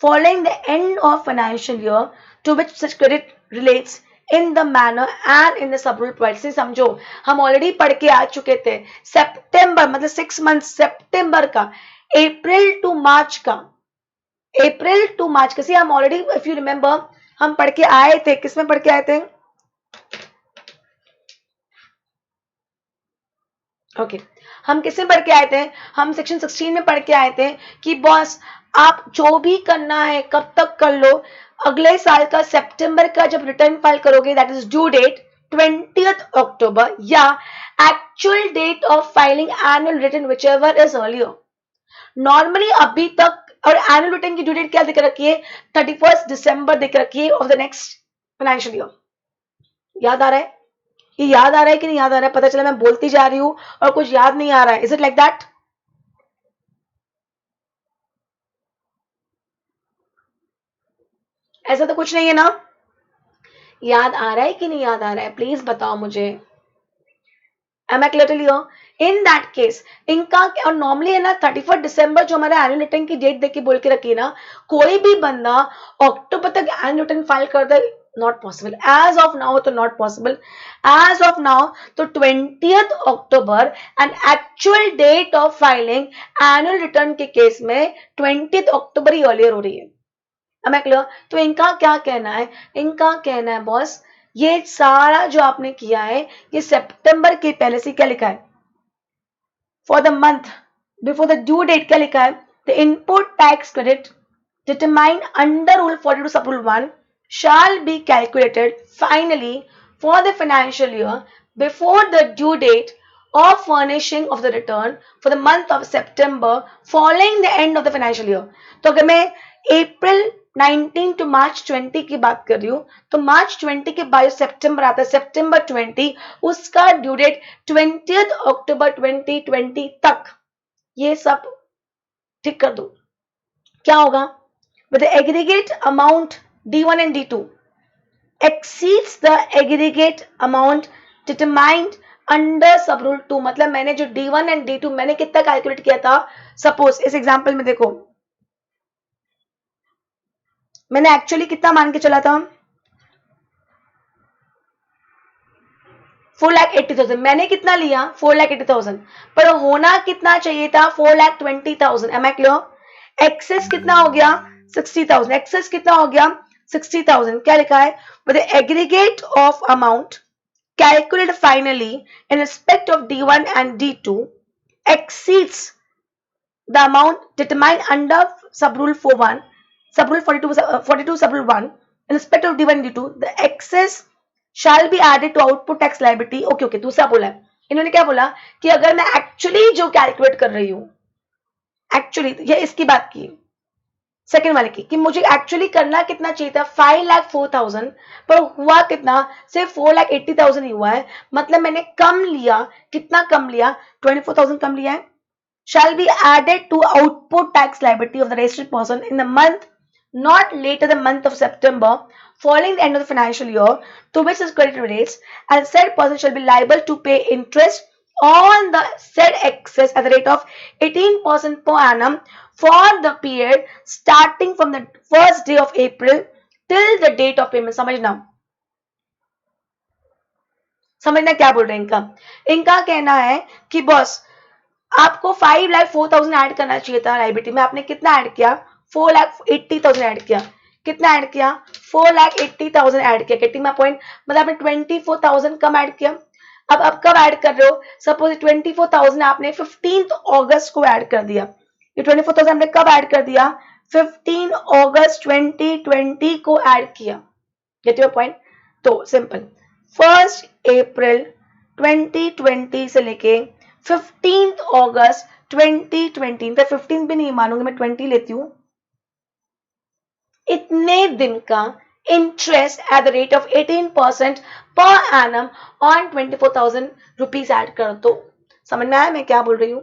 following the end of financial year to which such credit relates in the manner and in the sub rule provided. से समझो, हम already पढ़ के आ चुके थे सितंबर मतलब 6 month, सितंबर का, अप्रैल to मार्च का, अप्रैल टू मार्च का, हम ऑलरेडी इफ यू रिमेंबर हम पढ़ के आए थे। किसमें पढ़ के आए थे? ओके हम किससे पढ़ के आए थे? हम सेक्शन 16 में पढ़ के आए थे कि बॉस आप जो भी करना है कब तक कर लो, अगले साल का सितंबर का जब रिटर्न फाइल करोगे, that is due date 20th October या actual date of filing annual return whichever is earlier. Normally अभी तक, और एनुअल रिटर्न की ड्यू डेट क्या दिख रखी है? 31st दिसंबर दिख रखी है of the next financial year. याद आ रहा है? ये याद आ रहा है कि नहीं याद आ रहा है? पता चला मैं बोलती जा रही हूं और कुछ याद नहीं आ रहा है। Is it like that? ऐसा तो कुछ नहीं है ना? याद आ रहा है कि नहीं याद आ रहा है? प्लीज बताओ मुझे। Am I clear to you? In that case, इनका और नॉर्मली है ना 31 दिसंबर जो हमारे एनुअल रिटर्न की डेट देख के बोल के रखी है ना, कोई भी बंदा अक्टूबर तक एनुअल रिटर्न फाइल कर दे, not possible as of now, तो not possible as of now. तो 20th October and actual date of filing annual return के केस में 20th अक्टूबर ही अर्लियर हो रही है। Am I clear? तो इनका क्या कहना है? इनका कहना है बॉस ये सारा जो आपने किया है ये सितंबर के पहले से क्या लिखा है? For the month before the due date क्या लिखा है? The input tax credit determined under rule 42 सब rule 1 shall be calculated finally for the financial year before the due date of furnishing of the return for the month of September following the end of the financial year. तो अगर मैं अप्रैल 19 to March 20 की बात कर रही हूँ, तो मार्च 20 के बाद सितंबर आता है, सितंबर 20 उसका ड्यू डेट 20th अक्टूबर 2020 तक, ये सब ठीक कर दो। क्या होगा? with the aggregate amount D1 and D2 exceeds the aggregate amount determined under sub rule 2, मतलब मैंने जो D1 and D2 मैंने कितना कैलकुलेट किया था, सपोज इस एग्जांपल में देखो मैंने एक्चुअली कितना मान के चला था? 4,80,000 मैंने कितना लिया? 4,80,000, पर होना कितना चाहिए था? 4,20,000। M I clear? एक्सेस कितना हो गया? 60,000। एक्सेस कितना हो गया? 60,000। क्या लिखा है? With aggregate of amount calculate finally in respect of D1 and D2 exceeds the amount determined under sub rule 41 sub rule 42 sub rule 1 in respect of D1 and D2 the excess shall be added to output tax liability। Okay okay दूसरा बोला है इन्होंने, क्या बोला कि अगर मैं actually जो कैलकुलेट कर रही हूं, एक्चुअली ये इसकी बात की सेकेंड वाले की, कि मुझे एक्चुअली करना कितना चाहिए था? 5,04,000, पर हुआ कितना? सिर्फ 4,80,000 ही हुआ है, मतलब मैंने कम लिया। कितना कम लिया? 24,000 कम लिया है। shall be added to output tax liability of the registered person in the month not later the month of September following the end of the financial year to which is credit relates, and said person shall be liable to pay interest on the said excess at the rate of 18% per annum for the period starting from the first day of April till the date of payment. समझना क्या बोल रहे हैं इनका कहना है कि boss आपको 5,04,000 ऐड करना चाहिए था लाइबिलिटी में, आपने कितना ऐड किया? 4,80,000 ऐड किया. कितना ऐड किया? 4,80,000 ऐड किया. Getting my point? मतलब आपने 24,000 कम ऐड किया. अब कब ऐड कर रहे हो? सपोज 24,000 आपने 15 अगस्त को ऐड कर दिया. ये 24,000 आपने कब ऐड कर दिया? 15 अगस्त 2020 को ऐड किया. Gate your point? तो सिंपल, 1 अप्रैल 2020 से लेके 15 अगस्त 2020 तक, 15 भी नहीं मानूंगी मैं, 20 लेती हूं, इतने दिन का interest at the rate of 18% per annum on 24,000 rupees add कर दो. समझ में आया मैं क्या बोल रही हूं?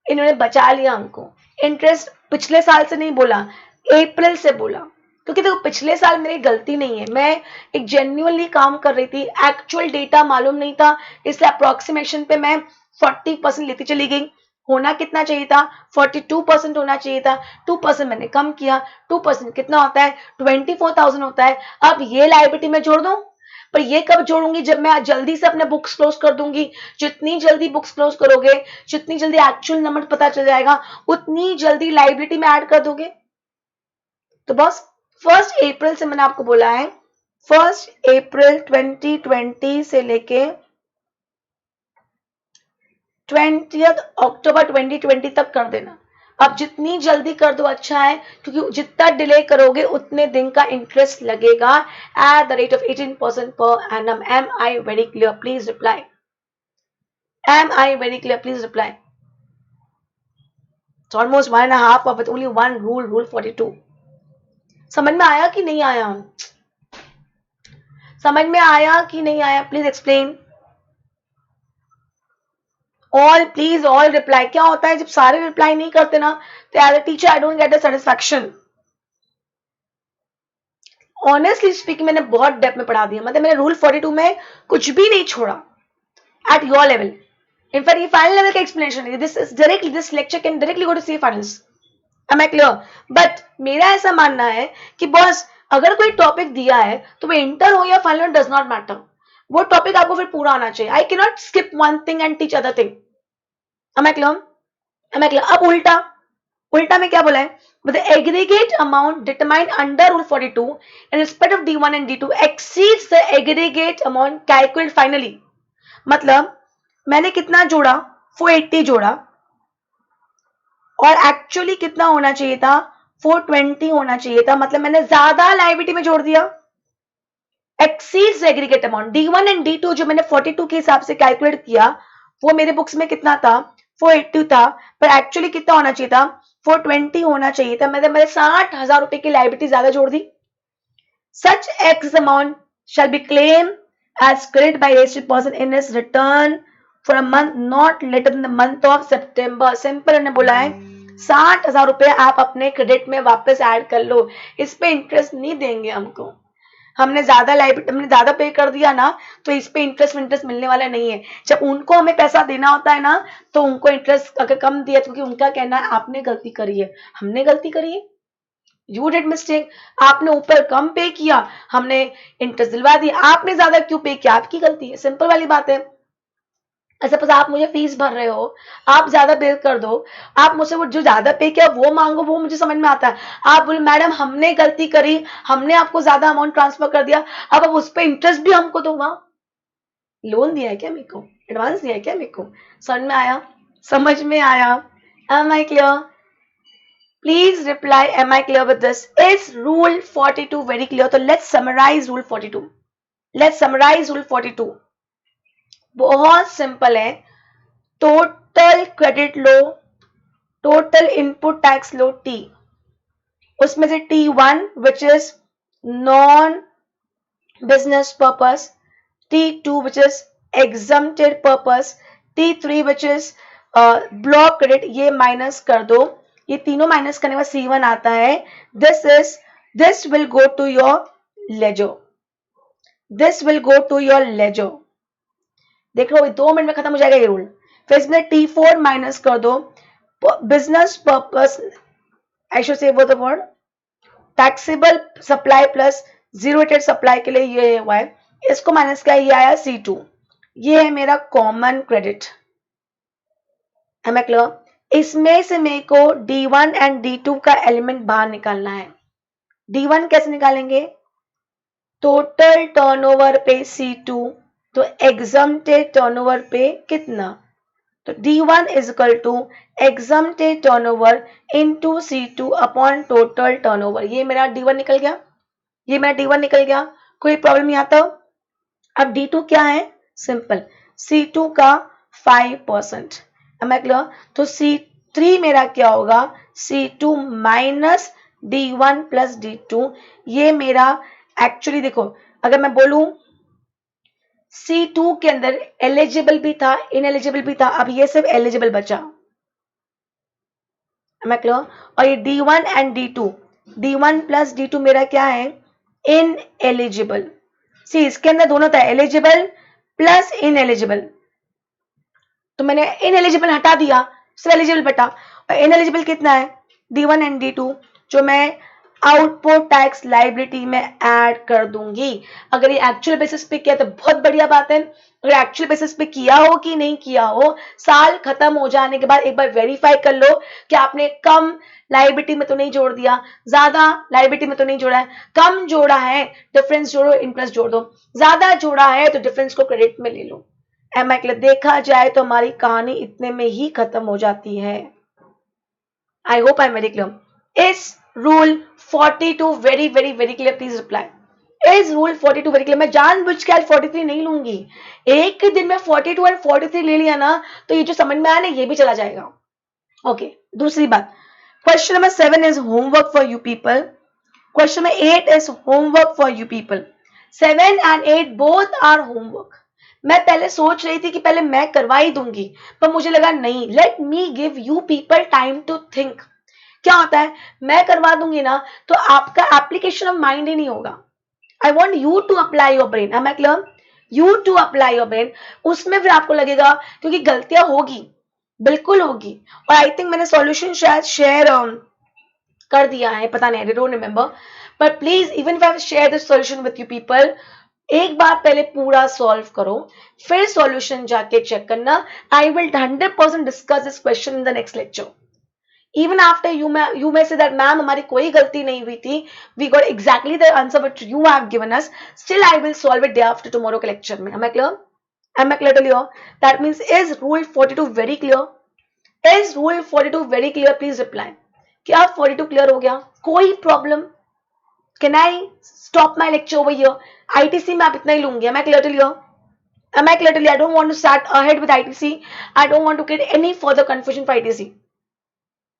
इन्होंने बचा लिया हमको. इंटरेस्ट पिछले साल से नहीं बोला, अप्रैल से बोला, क्योंकि देखो पिछले साल मेरी गलती नहीं है, मैं एक जेन्युइनली काम कर रही थी, एक्चुअल डेटा मालूम नहीं था, इसलिए अप्रोक्सीमेशन पे मैं 40% लेती चली गई. होना कितना चाहिए था? 42% होना चाहिए था. 2% मैंने कम किया. 2% कितना होता है? 24,000 होता है. अब ये लायबिलिटी में जोड़ दूं, पर ये कब जोड़ूंगी? जब मैं जल्दी से अपने बुक्स क्लोज कर दूंगी. जितनी जल्दी बुक्स क्लोज करोगे, जितनी जल्दी एक्चुअल नंबर पता चल जाएगा, उतनी जल्दी लायबिलिटी में ऐड कर दोगे. तो बस 1 अप्रैल से मैंने आपको बोला है, 1 अप्रैल 2020 से लेके 20 अक्टूबर 2020 तक कर देना. अब जितनी जल्दी कर दो अच्छा है, क्योंकि जितना डिले करोगे उतने दिन का इंटरेस्ट लगेगा eight the rate of 18% per annum. Am I very clear? Please reply. Am I very clear? Please reply. It's almost 1.5 with only one rule, Rule 42. समझ में आया कि नहीं आया? समझ में आया कि नहीं आया? Please explain. All, please all reply. क्या होता है जब सारे रिप्लाई नहीं करते ना, तो as a teacher I don't get the satisfaction. Honestly speaking मैंने बहुत डेप्थ में पढ़ा दिया, मतलब मैंने रूल 42 में कुछ भी नहीं छोड़ा एट योर लेवल. इनफैक्ट ये फाइनल लेवल का एक्सप्लेनेशन है. This is directly, this lecture can directly go to C finals. Am I clear? But मेरा ऐसा मानना है कि बॉस अगर कोई टॉपिक दिया है तो वो इंटर हो या फाइनल डज नॉट मैटर, वो टॉपिक आपको फिर पूरा आना चाहिए. I can not skip one thing and teach other thing. Am I clear? Am I clear? अब उल्टा, उल्टा में क्या बोला है? With the aggregate amount determined under Rule 42 in respect of D1 and D2 exceeds the aggregate amount calculated finally. मतलब मैंने कितना जोड़ा? 480 जोड़ा, और एक्चुअली कितना होना चाहिए था? 420 होना चाहिए था. मतलब मैंने ज्यादा लायबिलिटी में जोड़ दिया. Exceeds aggregate amount. D1 and D2 जो मैंने 42 के हिसाब से कैलकुलेट किया, वो मेरे बुक्स में कितना था? 480 था, पर एक्चुअली कितना होना चाहिए था? 420 होना चाहिए था. मैंने 60,000 रुपए की लायबिलिटी ज्यादा जोड़ दी. Such X amount shall be claimed as credit by registered person in his return for a month not later than the month of September. Simple ने बोला है 60,000 रुपए आप अपने क्रेडिट में वापस ऐड कर लो. इस पे इंटरेस्ट नहीं देंगे हमको. हमने ज्यादा लाइबिलिटी, हमने ज्यादा पे कर दिया ना, तो इस पे इंटरेस्ट मिलने वाला नहीं है. जब उनको हमें पैसा देना होता है ना, तो उनको इंटरेस्ट अगर कम दिया, क्योंकि उनका कहना है आपने गलती करी है. हमने गलती करी है? You did mistake. आपने ऊपर कम पे किया, हमने इंटरेस्ट दिलवा दिया. आपने ज्यादा क्यों पे किया? आपकी गलती है. सिंपल वाली बात है. सपोज आप मुझे फीस भर रहे हो, आप ज्यादा पे कर दो, आप मुझसे वो जो ज्यादा पे किया वो मांगो, वो मुझे समझ में आता है. आप बोले मैडम हमने गलती करी, हमने आपको ज्यादा अमाउंट ट्रांसफर कर दिया, अब उस पर इंटरेस्ट भी हमको दो. वहां लोन दिया है क्या मेरे को? एडवांस दिया है क्या मेरे को? समझ में आया? समझ में आया? Am I clear? Please reply, am I clear with this? Is Rule 42 very clear? So let's summarize Rule 42. Let's summarize Rule 42. बहुत सिंपल है. टोटल क्रेडिट लो, टोटल इनपुट टैक्स लो T, उसमें से T1 which is non business purpose, T2 which is exempted purpose, T3 which is block credit, ये minus कर दो. ये तीनों minus करने के बाद C1 आता है. This will go to your ledger, this will go to your ledger. देख लो 2 मिनट में खत्म हो जाएगा ये रूल। फिर इसमें T4 माइनस कर दो, business purpose, I should say वो the word, taxable supply plus zero rated supply के लिए ये हुआ है, इसको माइनस किया, ये आया C2, ये है मेरा कॉमन क्रेडिट। इसमें से मेरे को D1 एंड D2 का एलिमेंट बाहर निकालना है। D1 कैसे निकालेंगे, टोटल टर्नओवर पे C2, तो एग्जम्प्टेड टर्नओवर पे कितना, तो D1 is equal to exempted turnover into C2 upon total turnover. ये मेरा D1 निकल गया, ये मेरा D1 निकल गया, कोई प्रॉब्लम नहीं आता। अब D2 क्या है, सिंपल, C2 का 5%, तो C3 मेरा क्या होगा, C2 minus D1 plus D2। ये मेरा एक्चुअली देखो, अगर मैं बोलूं C2 के अंदर एलिजिबल भी था, इनएलिजिबल भी था, अब ये सिर्फ एलिजिबल बचा। और ये D1 and D2, D1 plus D2 मेरा क्या है, इनएलिजिबल। सी इसके अंदर दोनों था, एलिजिबल प्लस इनएलिजिबल, तो मैंने इनएलिजिबल हटा दिया, सिर्फ एलिजिबल बटा। और इनएलिजिबल कितना है, D1 एंड D2, जो मैं आउटपुट टैक्स लाइबिलिटी में ऐड कर दूंगी। अगर ये एक्चुअल बेसिस पे किया तो बहुत बढ़िया बात है, अगर एक्चुअल बेसिस पे किया हो कि नहीं किया हो, साल खत्म हो जाने के बाद एक बार वेरीफाई कर लो कि आपने कम लाइबिलिटी में तो नहीं जोड़ दिया, ज्यादा लाइबिलिटी में तो नहीं जोड़ा है। कम जोड़ा है डिफरेंस जोड़ो, इंटरेस्ट जोड़ दो, ज्यादा जोड़ा है तो डिफरेंस को क्रेडिट में ले लो। देखा जाए तो हमारी कहानी इतने में ही खत्म हो जाती है। I hope I am very clear. Is rule 42 very very very clear, please reply. Is rule 42 very clear. मैं जानबूझ के आज 43 नहीं लूंगी, एक ही दिन में 42 एंड 43 ले लिया ना तो ये जो समझ में आया ना ये भी चला जाएगा। ओके, दूसरी बात, question number 7 is homework for you people, question number 8 is homework for you people. 7 and 8 both are homework. मैं पहले सोच रही थी कि पहले मैं करवा ही दूंगी, पर मुझे लगा नहीं, let me give you people time to think. क्या होता है, मैं करवा दूंगी ना तो आपका एप्लीकेशन ऑफ माइंड ही नहीं होगा। I want you to apply your brain, am I clear, you to apply your brain. उसमें फिर आपको लगेगा, क्योंकि गलतियां होगी, बिल्कुल होगी, और आई थिंक मैंने सॉल्यूशन शायद शेयर कर दिया है, पता नहीं, आई डोंट रिमेंबर, पर please even if I share this solution with you people, एक बार पहले पूरा सॉल्व करो, फिर सॉल्यूशन जाके चेक करना। I will 100% discuss this question in the next lecture. Even after you may say that ma'am हमारी कोई गलती नहीं हुई थी, we got exactly the answer which you have given us, still I will solve it day after tomorrow के lecture में। Am I clear? Am I clear to you? That means is rule 42 very clear? Is rule 42 very clear? Please reply. क्या 42 clear हो गया? कोई problem? Can I stop my lecture over here? ITC में आप इतना ही लूंगी। Am I clear to you? Am I clear to you? I don't want to start ahead with ITC. I don't want to get any further confusion for ITC.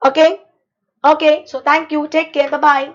Okay, so thank you, take care, bye bye.